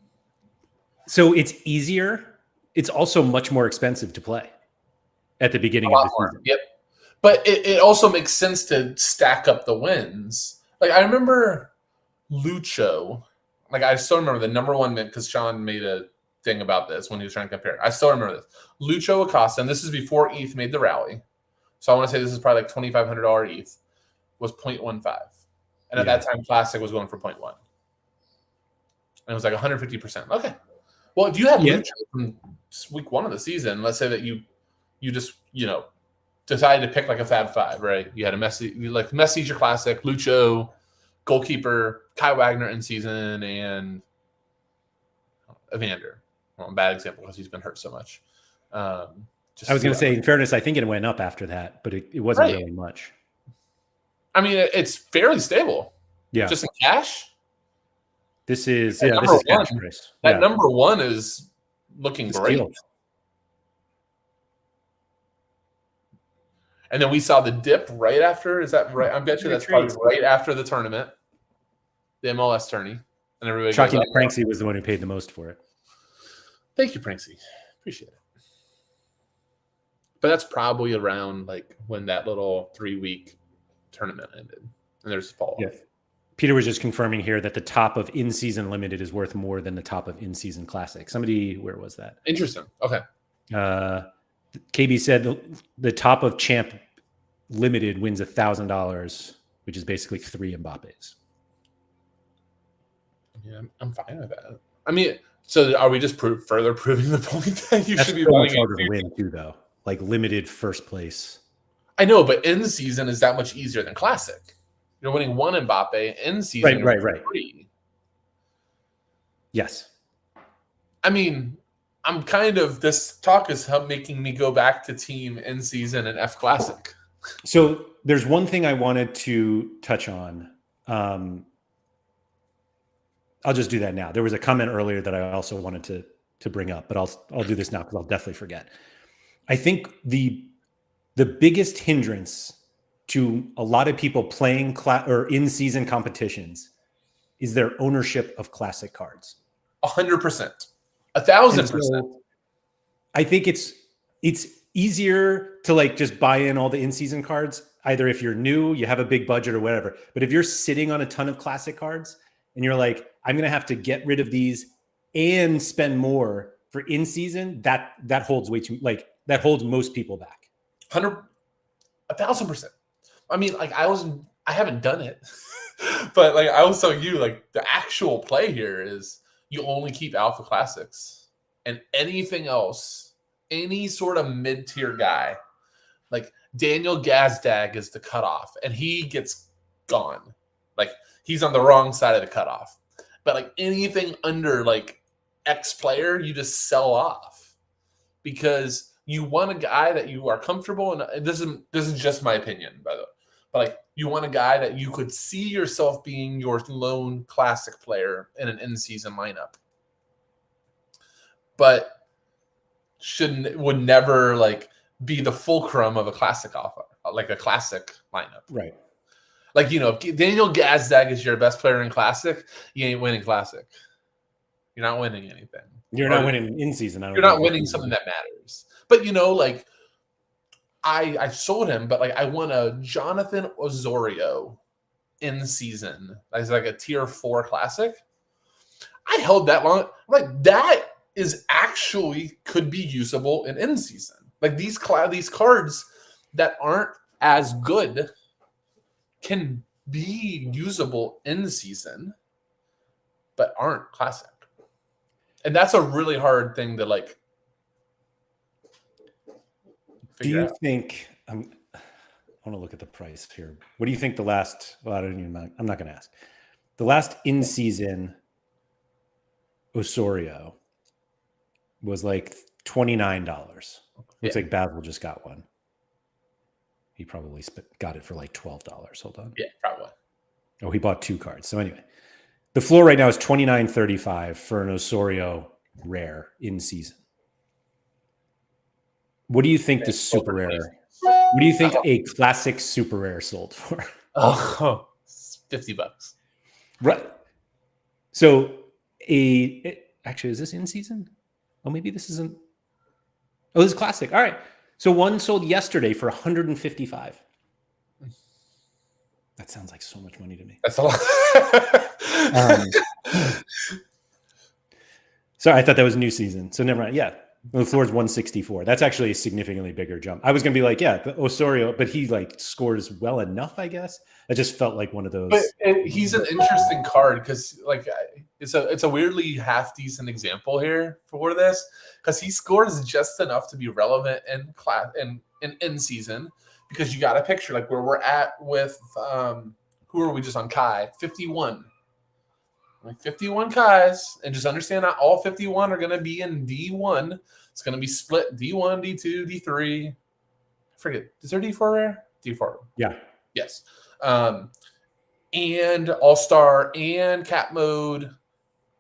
So it's easier. It's also much more expensive to play at the beginning of the season. Yep. But it also makes sense to stack up the wins. Like I remember Lucho. Like I still remember the number one mint because Sean made a thing about this when he was trying to compare. I still remember this. Lucho Acosta, and this is before ETH made the rally. So I want to say this is probably like $2,500 ETH, was 0.15. And at that time, Classic was going for 0.1. And it was like 150%. Okay. Well, if you had Lucho from week 1 of the season, let's say that you just, decided to pick like a Fab 5, right? You had a Messi's your Classic, Lucho, goalkeeper, Kai Wagner in season, and Evander. Well, bad example because he's been hurt so much. I was going to say, in fairness, I think it went up after that, but it wasn't really much. I mean, it's fairly stable. Yeah. Just in cash. This is cash price. That number 1 is looking great. Steal. And then we saw the dip right after. Is that right? I bet you that's probably right after the tournament, the MLS tourney, and everybody. Shocking that Pranksy was the one who paid the most for it. Thank you, Pranksy. Appreciate it. But that's probably around like when that little 3-week tournament ended, and there's a fall. Yeah. Peter was just confirming here that the top of in-season limited is worth more than the top of in-season classic. Where was that? Interesting. Okay. KB said the top of champ limited wins $1,000, which is basically 3 Mbappes. Yeah, I'm fine with that. I mean, so are we just further proving the point that you should be much harder to win too, though? Like limited first place. I know, but in season is that much easier than classic. You're winning 1 Mbappe in season. Right. 3. Yes. I mean, this talk is making me go back to team in season and F Classic. So there's one thing I wanted to touch on. I'll just do that now. There was a comment earlier that I also wanted to bring up, but I'll do this now because I'll definitely forget. I think the biggest hindrance to a lot of people playing or in-season competitions is their ownership of classic cards. 100%. 1,000%. I think it's easier to like just buy in all the in-season cards, either if you're new, you have a big budget or whatever. But if you're sitting on a ton of classic cards and you're like, I'm going to have to get rid of these and spend more for in-season, that holds that holds most people back. 1,000%. I mean, like I haven't done it, but like I was telling you, like the actual play here is you only keep alpha classics, and anything else, any sort of mid-tier guy, like Daniel Gazdag is the cutoff, and he gets gone. Like he's on the wrong side of the cutoff. But like anything under like X player, you just sell off because you want a guy that you are comfortable, and this is just my opinion, by the way. But like you want a guy that you could see yourself being your lone classic player in an in-season lineup, but would never like be the fulcrum of a classic offer, like a classic lineup. Right. Like, if Daniel Gazdag is your best player in classic, you ain't winning classic. You're not winning anything. You're not winning in season. You're not winning something that matters. But like I sold him, but like I won a Jonathan Osorio in season as like a tier 4 classic. I held that long. Like that is actually could be usable in season. Like these cards that aren't as good can be usable in season, but aren't classic. And that's a really hard thing to like. Do you think I want to look at the price here? What do you think the last? Well, I'm not going to ask. The last in-season Osorio was like $29. Looks like Basil just got one. He probably got it for like $12. Hold on. Yeah, probably. Oh, he bought 2 cards. So anyway, the floor right now is $29.35 for an Osorio rare in season. What do you think the super rare? What do you think a classic super rare sold for? Oh, $50. Right. So actually, is this in season? Oh, maybe this isn't. Oh, this is classic. All right. So one sold yesterday for $155. That sounds like so much money to me. That's a lot. Sorry, I thought that was new season. So never mind. Yeah. The floor is 164. That's actually a significantly bigger jump. I was going to be like, yeah, the Osorio, but he like scores well enough, I guess. I just felt like one of those. But he's an interesting card because like it's a weirdly half decent example here for this because he scores just enough to be relevant in class in season because you got a picture like where we're at with who are we just on Kai 51. Like 51 Kais, and just understand not all 51 are going to be in D1. It's going to be split D1, D2, D3. I forget. Is there D4 rare? D4. Yeah. Yes. And All-Star and Cap Mode,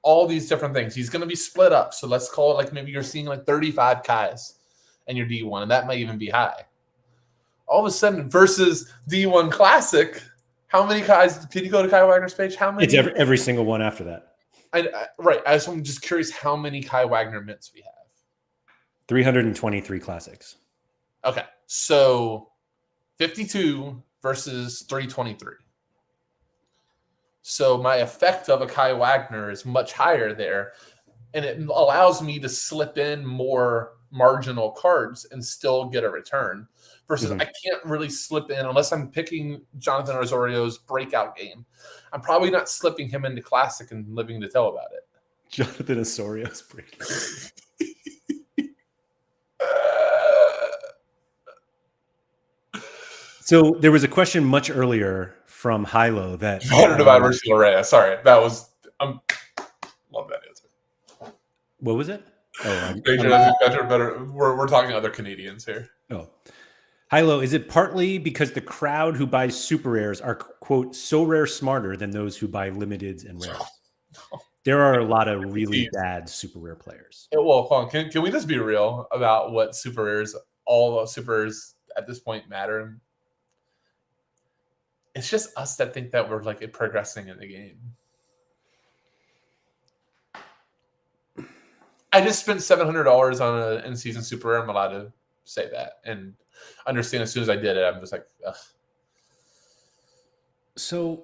all these different things. He's going to be split up. So let's call it like maybe you're seeing like 35 Kais and your D1, and that might even be high. All of a sudden, versus D1 Classic, how many Kais? Can you go to Kai Wagner's page? How many? It's every single one after that. Right. I'm just curious how many Kai Wagner mints we have. 323 classics. Okay. So 52 versus 323. So my effect of a Kai Wagner is much higher there. And it allows me to slip in more marginal cards and still get a return. Versus I can't really slip in unless I'm picking Jonathan Osorio's breakout game. I'm probably not slipping him into Classic and living to tell about it. Jonathan Osorio's breakout. So there was a question much earlier from Hilo that Better divide versus Sorare. Sorry, that was love that answer. What was it? Oh, better. We're talking other Canadians here. Oh, Hilo, is it partly because the crowd who buys super rares are quote so rare smarter than those who buy limiteds and rares? There are a lot of really bad super rare players. Well, hold on. Can we just be real about what super rares? All super rares at this point matter. It's just us that think that we're like progressing in the game. I just spent $700 on an in-season super rare. I'm allowed to say that and understand as soon as I did it, I'm just like, ugh. So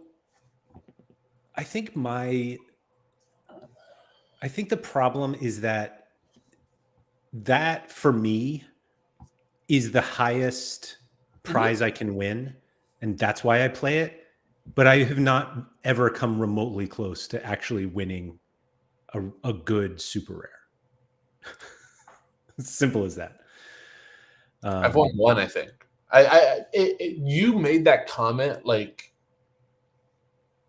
I think the problem is that for me is the highest prize I can win. And that's why I play it. But I have not ever come remotely close to actually winning a good super rare. Simple as that. I've won one, I think. You made that comment like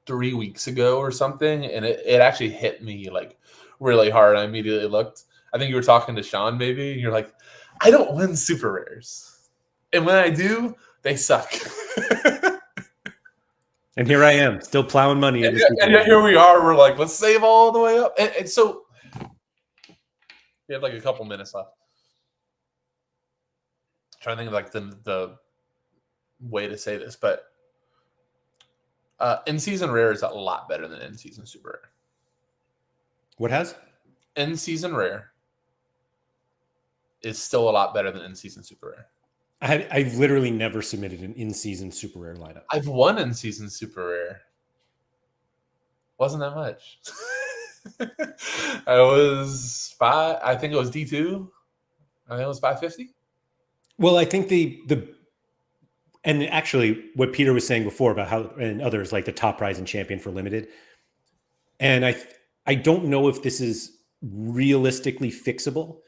3 weeks ago or something, and it actually hit me like really hard. I immediately looked. I think you were talking to Sean, maybe. And you're like, I don't win super rares, and when I do, they suck. And here I am, still plowing money. And here we are. We're like, let's save all the way up. And so we have like a couple minutes left. Trying to think of like the way to say this, but in-season rare is a lot better than in-season super rare. What has? In-season rare is still a lot better than in-season super rare. I've literally never submitted an in-season super rare lineup. I've won in-season super rare. Wasn't that much. I was five. I think it was D2. I think it was 550. Well, I think and actually what Peter was saying before about how, and others like the top prize and champion for limited. And I don't know if this is realistically fixable,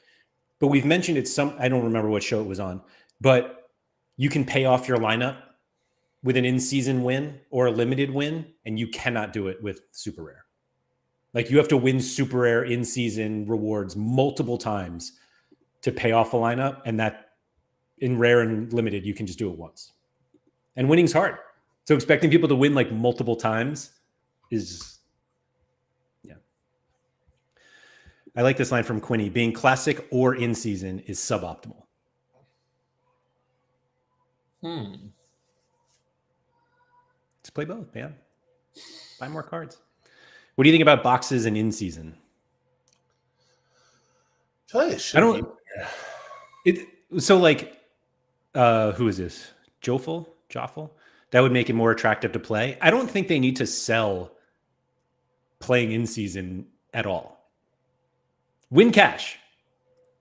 but we've mentioned it I don't remember what show it was on, but you can pay off your lineup with an in-season win or a limited win, and you cannot do it with super rare. Like you have to win super rare in-season rewards multiple times to pay off a lineup, and that in rare and limited, you can just do it once. And winning's hard. So expecting people to win like multiple times is, yeah. I like this line from Quinny. Being classic or in-season is suboptimal. Let's play both, man. Buy more cards. What do you think about boxes and in-season? I don't. So like, who is this? Joffel? That would make it more attractive to play. I don't think they need to sell playing in season at all. Win cash.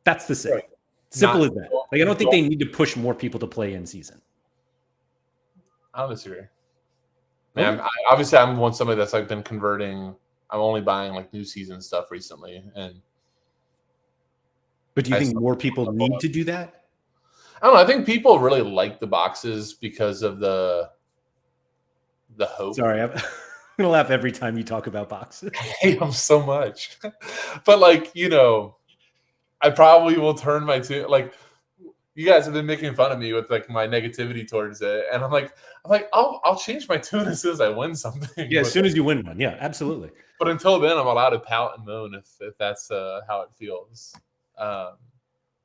That's the same. Right. Simple as that. Like, I don't think they need to push more people to play in season. I don't disagree. Man, obviously, I'm somebody that's like been converting. I'm only buying like new season stuff recently, but do you think more people need to do that? I don't know. I think people really like the boxes because of the hope. Sorry, I'm gonna laugh every time you talk about boxes. I hate them so much, but like I probably will turn my like. You guys have been making fun of me with like my negativity towards it, and I'm like, I'll change my tune as soon as I win something. Yeah, as soon as you win one, yeah, absolutely. But until then, I'm allowed to pout and moan if that's how it feels. I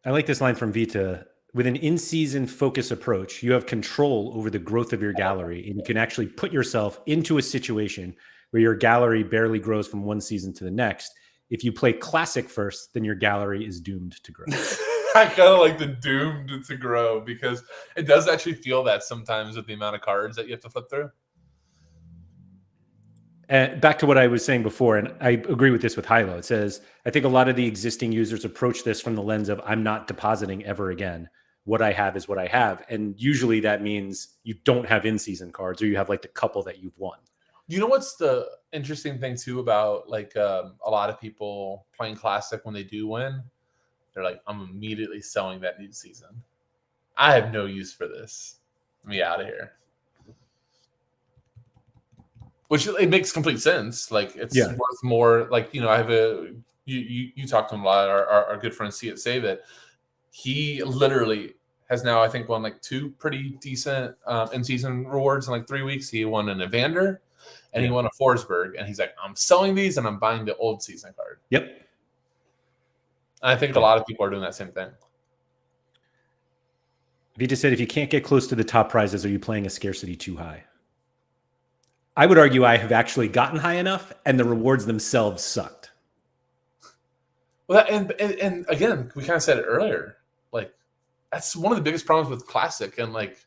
like this line from Vita. With an in-season focus approach, you have control over the growth of your gallery, and you can actually put yourself into a situation where your gallery barely grows from one season to the next. If you play classic first, then your gallery is doomed to grow. I kind of like the doomed to grow because it does actually feel that sometimes with the amount of cards that you have to flip through. And back to what I was saying before, and I agree with this with Hilo. It says, I think a lot of the existing users approach this from the lens of I'm not depositing ever again. What I have is what I have. And usually that means you don't have in-season cards or you have like the couple that you've won. You know what's the interesting thing too about like a lot of people playing Classic when they do win? They're like, I'm immediately selling that new season. I have no use for this. Let me out of here. Which it makes complete sense. Like it's worth more. Like I have you talk to him a lot. Our good friend See It Save It. He literally has now I think won like 2 pretty decent in-season rewards in like 3 weeks. He won an Evander and he won a Forsberg. And he's like, I'm selling these and I'm buying the old season card. Yep. I think a lot of people are doing that same thing. Vita said, if you can't get close to the top prizes, are you playing a scarcity too high? I would argue I have actually gotten high enough and the rewards themselves sucked. Well, and again, we kind of said it earlier. Like, that's one of the biggest problems with Classic and like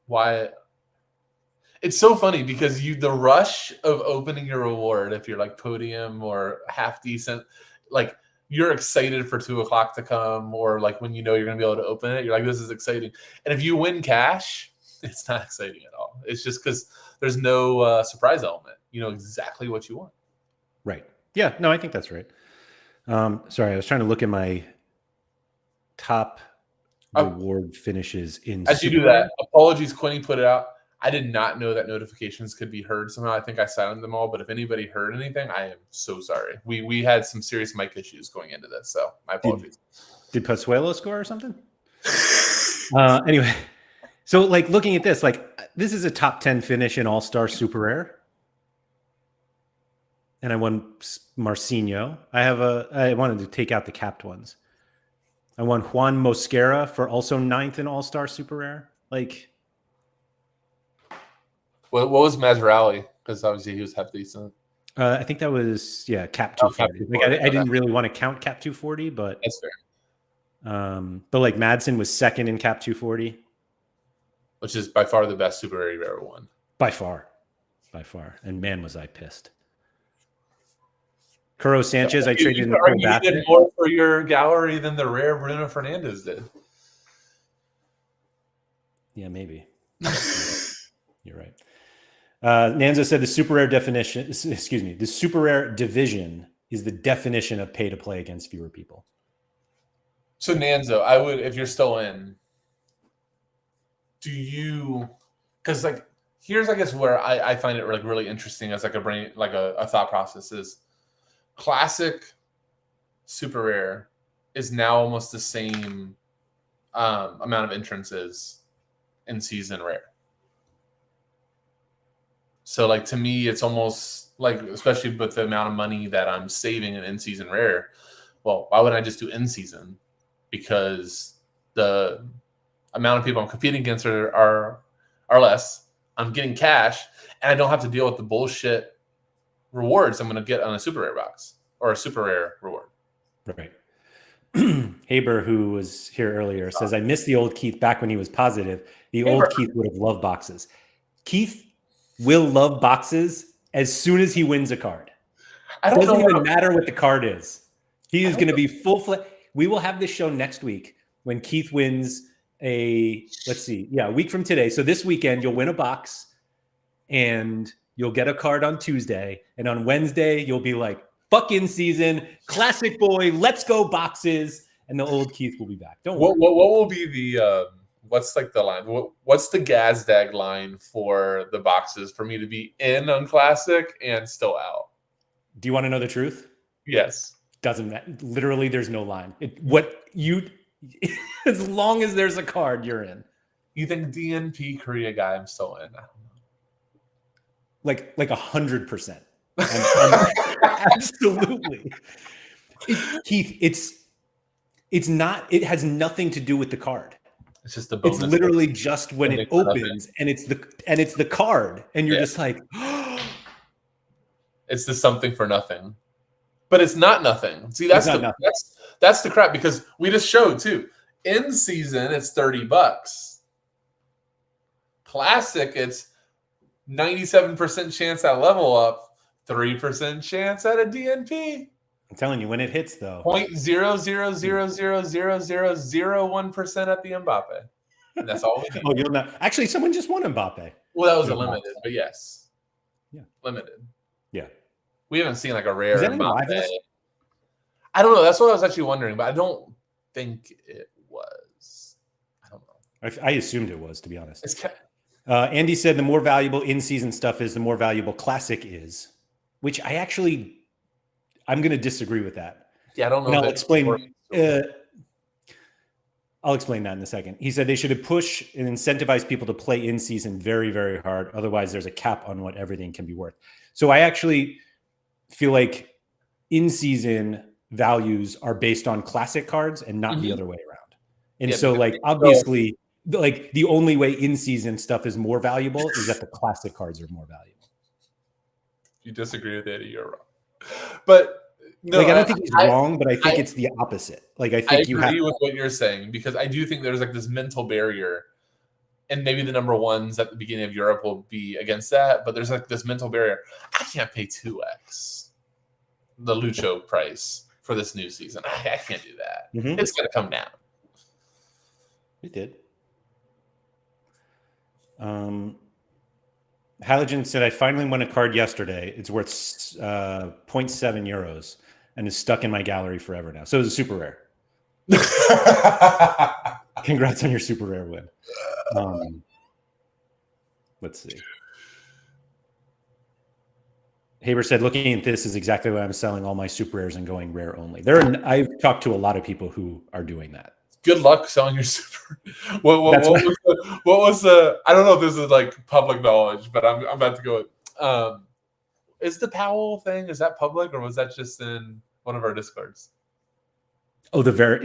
why it's so funny because the rush of opening your reward, if you're like podium or half decent, like you're excited for 2 o'clock to come, or like when you're going to be able to open it, you're like, this is exciting. And if you win cash, it's not exciting at all. It's just because there's no surprise element. You know exactly what you want. Right. Yeah. No, I think that's right. Sorry, I was trying to look at my top reward finishes in. As you do that, apologies, Quinny put it out. I did not know that notifications could be heard somehow. I think I silenced them all, but if anybody heard anything, I am so sorry. We had some serious mic issues going into this, so my apologies. Did Pozuelo score or something? Anyway, so like looking at this, like this is a top 10 finish in All-Star Super Rare. And I won Marcinho. I wanted to take out the capped ones. I won Juan Mosquera for also 9th in All-Star Super Rare. Like, what was Mazarelli? Because obviously he was half decent. I think that was cap 240. Like I didn't really want to count cap 240, but that's fair. But like Madsen was 2nd in cap 240, which is by far the best Super Rare you've ever won. By far. And man, was I pissed. Curro Sanchez, I traded in the full basket. You did more for your gallery than the rare Bruno Fernandes did. Yeah, maybe. You're right. Nanzo said the super rare definition, the super rare division is the definition of pay to play against fewer people. So Nanzo, I would, if you're still in, because like, here's, I guess, where I find it like really interesting as like a brain, like a thought process is Classic Super Rare is now almost the same amount of entrances in season rare. So like to me, it's almost like, especially with the amount of money that I'm saving in season rare, well, why wouldn't I just do in season? Because the amount of people I'm competing against are less. I'm getting cash, and I don't have to deal with the bullshit rewards I'm going to get on a super rare box or a super rare reward. Right. Haber, who was here earlier, says, I miss the old Keith back when he was positive. The old Keith would have loved boxes. Keith will love boxes as soon as he wins a card. It doesn't even matter what the card is. He is going to be full-fledged. We will have this show next week when Keith wins a week from today. So this weekend you'll win a box and you'll get a card on Tuesday. And on Wednesday, you'll be like, fuck in season, classic boy, let's go boxes. And the old Keith will be back. Don't worry. What will be the what's like the line? What's the Gazdag line for the boxes for me to be in on classic and still out? Do you want to know the truth? Yes. Doesn't matter. Literally, there's no line. As long as there's a card, you're in. You think DNP Korea guy I'm still in? I don't know. Like 100%. Absolutely. Keith, it's not. It has nothing to do with the card. It's just the bonus. It's literally just when it opens, and it's the card, and you're just like, it's the something for nothing, but it's not nothing. See, that's the crap, because we just showed too. In season, it's $30. Classic, it's 97% chance at level up, 3% chance at a DNP. I'm telling you, when it hits though, 0.0000001% at the Mbappe. And that's all we need. Oh, you'll not. Actually, someone just won Mbappe. Well, that was a limited, but yes. Yeah. Limited. Yeah. We haven't seen like a rare Mbappe. I don't know. That's what I was actually wondering, but I don't think it was. I don't know. I assumed it was, to be honest. Andy said the more valuable in-season stuff is, the more valuable classic is, which I'm going to disagree with that. Yeah, I don't know. And I'll explain that in a second. He said they should push and incentivize people to play in season very, very hard. Otherwise, there's a cap on what everything can be worth. So I actually feel like in season values are based on classic cards and not the other way around. And so like, obviously, like the only way in season stuff is more valuable is that the classic cards are more valuable. You disagree with Eddie, you're wrong. But no, like I don't think he's wrong, but I think it's the opposite. Like I think you agree with what you're saying, because I do think there's like this mental barrier, and maybe the number ones at the beginning of Europe will be against that. But there's like this mental barrier. I can't pay 2x the Lucho price for this new season. I can't do that. It's going to come down. It did. Halogen said, I finally won a card yesterday. It's worth 0.7 euros and is stuck in my gallery forever now. So it's a super rare. Congrats on your super rare win. Let's see. Haber said, looking at this is exactly why I'm selling all my super rares and going rare only. I've talked to a lot of people who are doing that. Good luck selling your super. What was the? I don't know if this is like public knowledge, but I'm about to go. Is the Powell thing, is that public, or was that just in one of our Discords? Oh, we can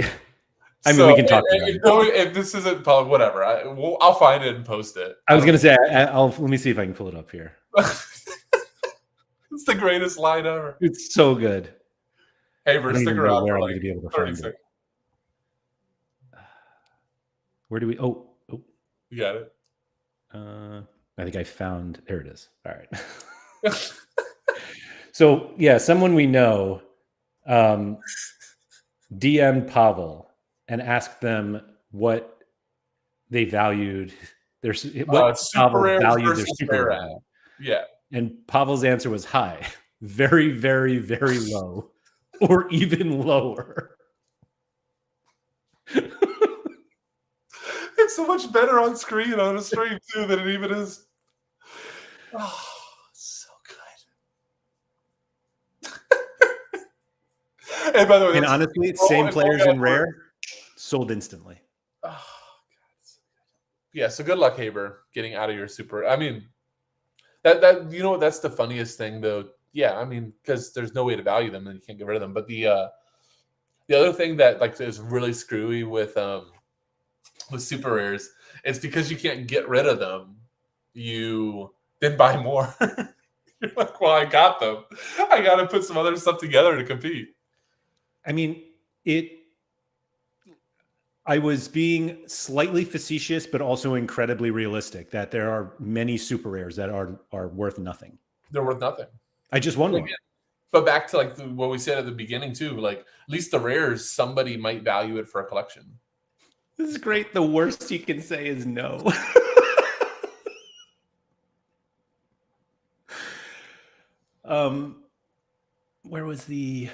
talk about it. If this isn't public, whatever. I'll find it and post it. I was going to say, let me see if I can pull it up here. It's the greatest line ever. It's so good. Hey, stick around. Where I'm going to be able to find it. Where do we? Oh, you got it. I think I found. There it is. All right. So yeah, someone we know DM'd Pavel and asked them what they valued what Pavel valued their super rare at. Yeah. And Pavel's answer was high, very, very, very low, or even lower. It's so much better on screen on a stream too than it even is. Oh, so good. And by the way, and honestly, same players in rare sold instantly. Oh God. Yeah, so good luck, Haber, getting out of your super. I mean, that you know what? That's the funniest thing, though. Yeah, I mean, because there's no way to value them, and you can't get rid of them. But the other thing that like is really screwy with super rares, it's because you can't get rid of them. You then buy more. You're like, well, I got them. I got to put some other stuff together to compete. I mean, I was being slightly facetious, but also incredibly realistic that there are many super rares that are worth nothing. They're worth nothing. I just won one. But back to like what we said at the beginning too, like at least the rares, somebody might value it for a collection. This is great. The worst you can say is no. Where was the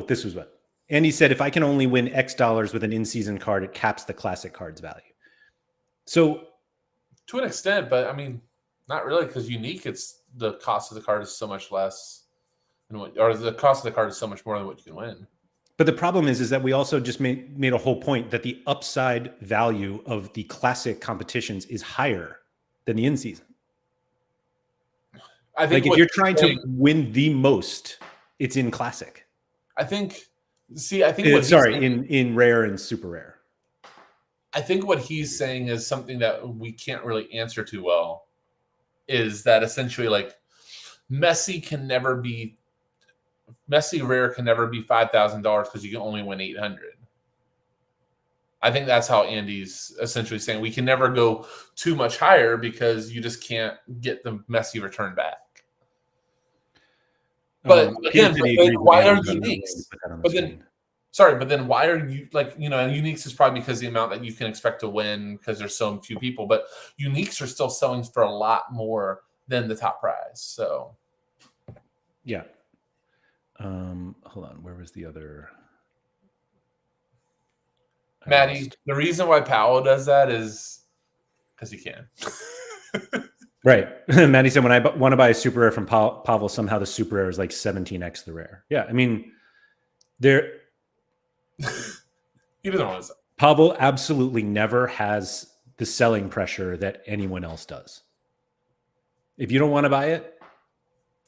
this was what Andy said. If I can only win X dollars with an in-season card, it caps the classic card's value. So to an extent, but I mean, not really, because unique, it's the cost of the card is so much less or the cost of the card is so much more than what you can win. But the problem is that we also just made a whole point that the upside value of the classic competitions is higher than the in-season. I think like if you're trying to win the most, it's in classic. I think in rare and super rare. I think what he's saying is something that we can't really answer too well, is that essentially like Messi rare can never be $5,000 because you can only win 800. I think that's how Andy's essentially saying we can never go too much higher because you just can't get the Messi return back. But again, why are uniques? But then why are you like, uniques is probably because the amount that you can expect to win because there's so few people, but uniques are still selling for a lot more than the top prize. So yeah. Hold on. Where was the other? Maddie, the reason why Powell does that is because he can. Right. Maddie said, when I want to buy a super rare from Pavel, somehow the super rare is like 17x the rare. Yeah. I mean, he doesn't want to. Pavel absolutely never has the selling pressure that anyone else does. If you don't want to buy it,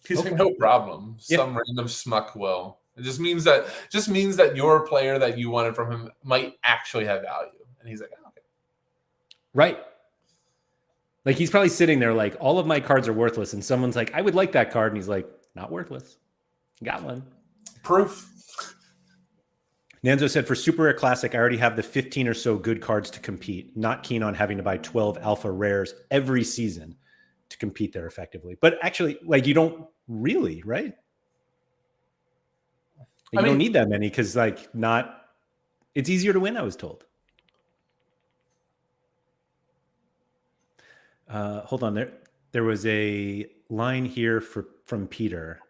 he's like, no problem. Yeah. Some random schmuck will. It just means that your player that you wanted from him might actually have value. And he's like, oh, okay. Right. Like he's probably sitting there like, all of my cards are worthless. And someone's like, I would like that card. And he's like, not worthless. Got one. Proof. Nanzo said, for super rare classic, I already have the 15 or so good cards to compete. Not keen on having to buy 12 alpha rares every season to compete there effectively. But actually, like, you don't really, right? You don't need that many because it's easier to win, I was told. Hold on. There was a line here from Peter,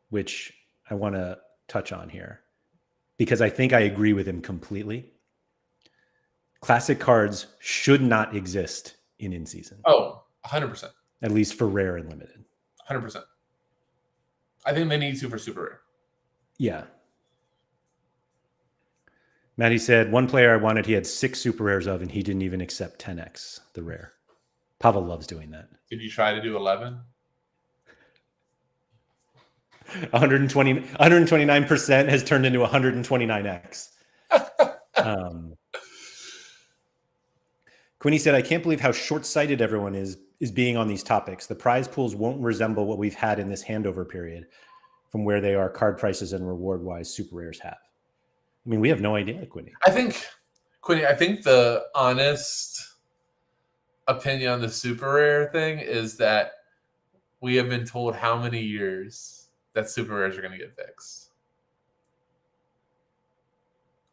which I want to touch on here because I think I agree with him completely. Classic cards should not exist in season. Oh, 100%. At least for rare and limited. 100%. I think they need to for super rare. Yeah. Maddie said, one player I wanted, he had 6 super rares of, and he didn't even accept 10x, the rare. Pavel loves doing that. Did you try to do 11? 129% has turned into 129x. Quinny said, I can't believe how short-sighted everyone is being on these topics. The prize pools won't resemble what we've had in this handover period from where they are card prices and reward-wise super rares have. I mean, we have no idea, Quinny. I think the honest opinion on the super rare thing is that we have been told how many years that super rares are going to get fixed.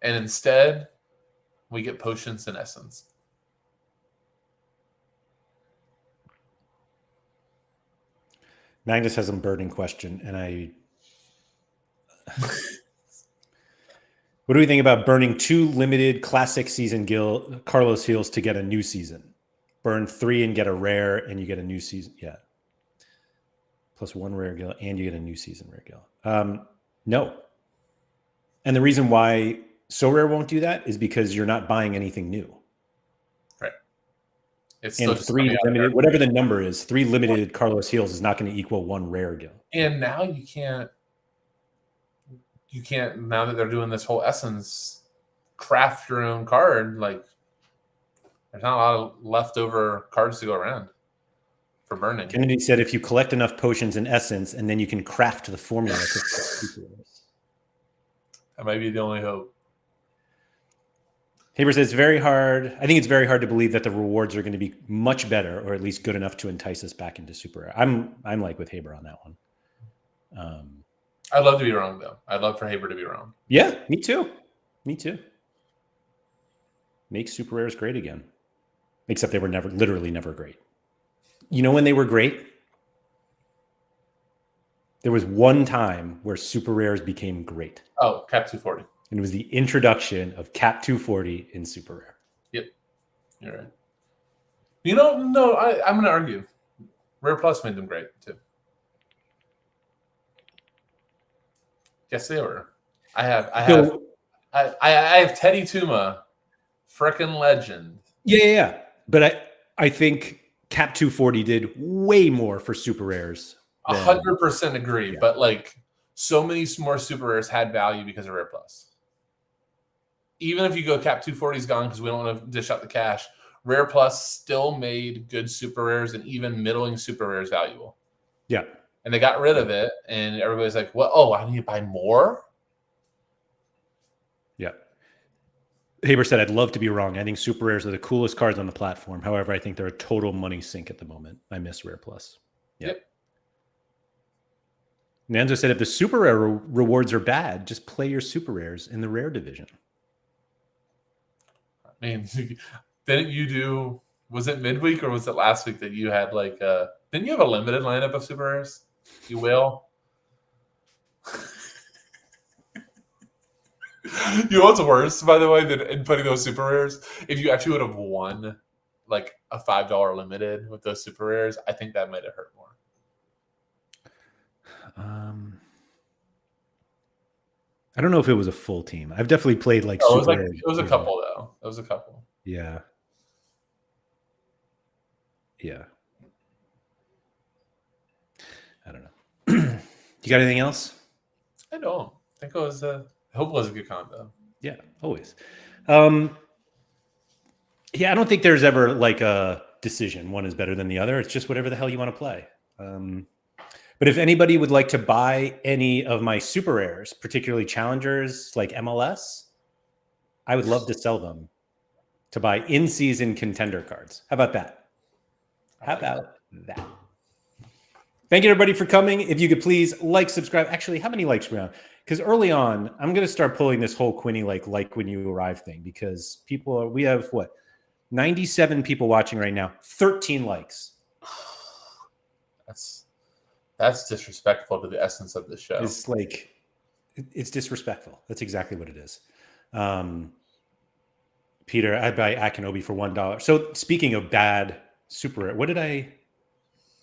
And instead, we get potions and essence. Magnus has a burning question, and what do we think about burning 2 limited classic season Carlos Heals to get a new season? Burn 3 and get a rare, and you get a new season. Yeah. Plus 1 rare gil, and you get a new season rare gil. No. And the reason why So Rare won't do that is because you're not buying anything new. Right. It's and 3 limited, whatever the number is, 3 limited Carlos Heals is not going to equal 1 rare gil. And now you can't, now that they're doing this whole essence, craft your own card. Like, there's not a lot of leftover cards to go around for burning. Kennedy said, if you collect enough potions and essence, and then you can craft the formula. That might be the only hope. Haber says, it's very hard. I think it's very hard to believe that the rewards are going to be much better, or at least good enough to entice us back into super rare. I'm like with Haber on that one. I'd love to be wrong, though. I'd love for Haber to be wrong. Yeah, me too. Me too. Make super rares great again. Except they were literally never great. You know when they were great? There was one time where super rares became great. Oh, Cap 240. And it was the introduction of Cap 240 in super rare. Yep. You're right. You know, no, I'm going to argue. Rare Plus made them great, too. Yes, they were. I have Teddy Tuma, frickin' legend. Yeah. But I think Cap 240 did way more for super rares. 100% agree. Yeah. But like so many more super rares had value because of Rare Plus. Even if you go Cap 240's gone because we don't want to dish out the cash, Rare Plus still made good super rares and even middling super rares valuable. Yeah. And they got rid of it, and everybody's like, "What? Oh, I need to buy more." Yeah. Haber said, "I'd love to be wrong. I think super rares are the coolest cards on the platform. However, I think they're a total money sink at the moment. I miss Rare Plus." Yep. Nanzo said, "If the super rare rewards are bad, just play your super rares in the rare division." I mean, didn't you do? Was it midweek or was it last week that you had like? Didn't you have a limited lineup of super rares? You will. You know what's worse, by the way, than inputting those super rares? If you actually would have won like a $5 limited with those super rares, I think that might have hurt more. I don't know if it was a full team. I've definitely played like super rares. It was a couple though. It was a couple. Yeah. Yeah. I don't know. You got anything else? I don't. I think it was I hope it was a good combo. Yeah, always. Yeah, I don't think there's ever like a decision. One is better than the other. It's just whatever the hell you want to play. But if anybody would like to buy any of my super rares, particularly challengers like MLS, I would love to sell them to buy in-season contender cards. How about that? How about that? Thank you, everybody, for coming. If you could please like, subscribe. Actually, how many likes are we on? Because early on, I'm going to start pulling this whole Quinny like when you arrive thing because we have what? 97 people watching right now, 13 likes. That's disrespectful to the essence of the show. It's like, it's disrespectful. That's exactly what it is. Peter, I'd buy Akinobi for $1. So speaking of bad super, what did I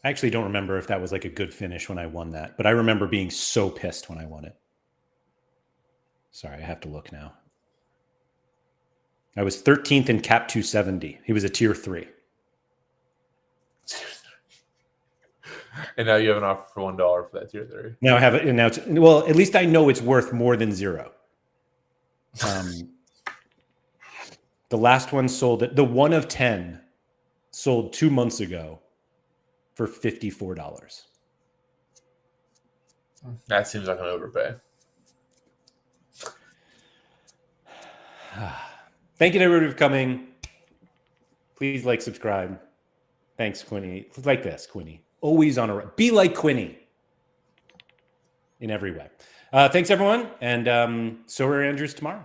actually don't remember if that was like a good finish when I won that, but I remember being so pissed when I won it. Sorry, I have to look now. I was 13th in Cap 270. He was a tier 3. And now you have an offer for $1 for that tier 3. Now I have it, and now well, at least I know it's worth more than 0. The last one sold it. The 1 of 10 sold 2 months ago for $54. That seems like an overpay. Thank you to everybody for coming. Please like, subscribe. Thanks, Quinny. Like this, Quinny. Always on a be like Quinny in every way. Thanks, everyone. And Sorare Andrews tomorrow.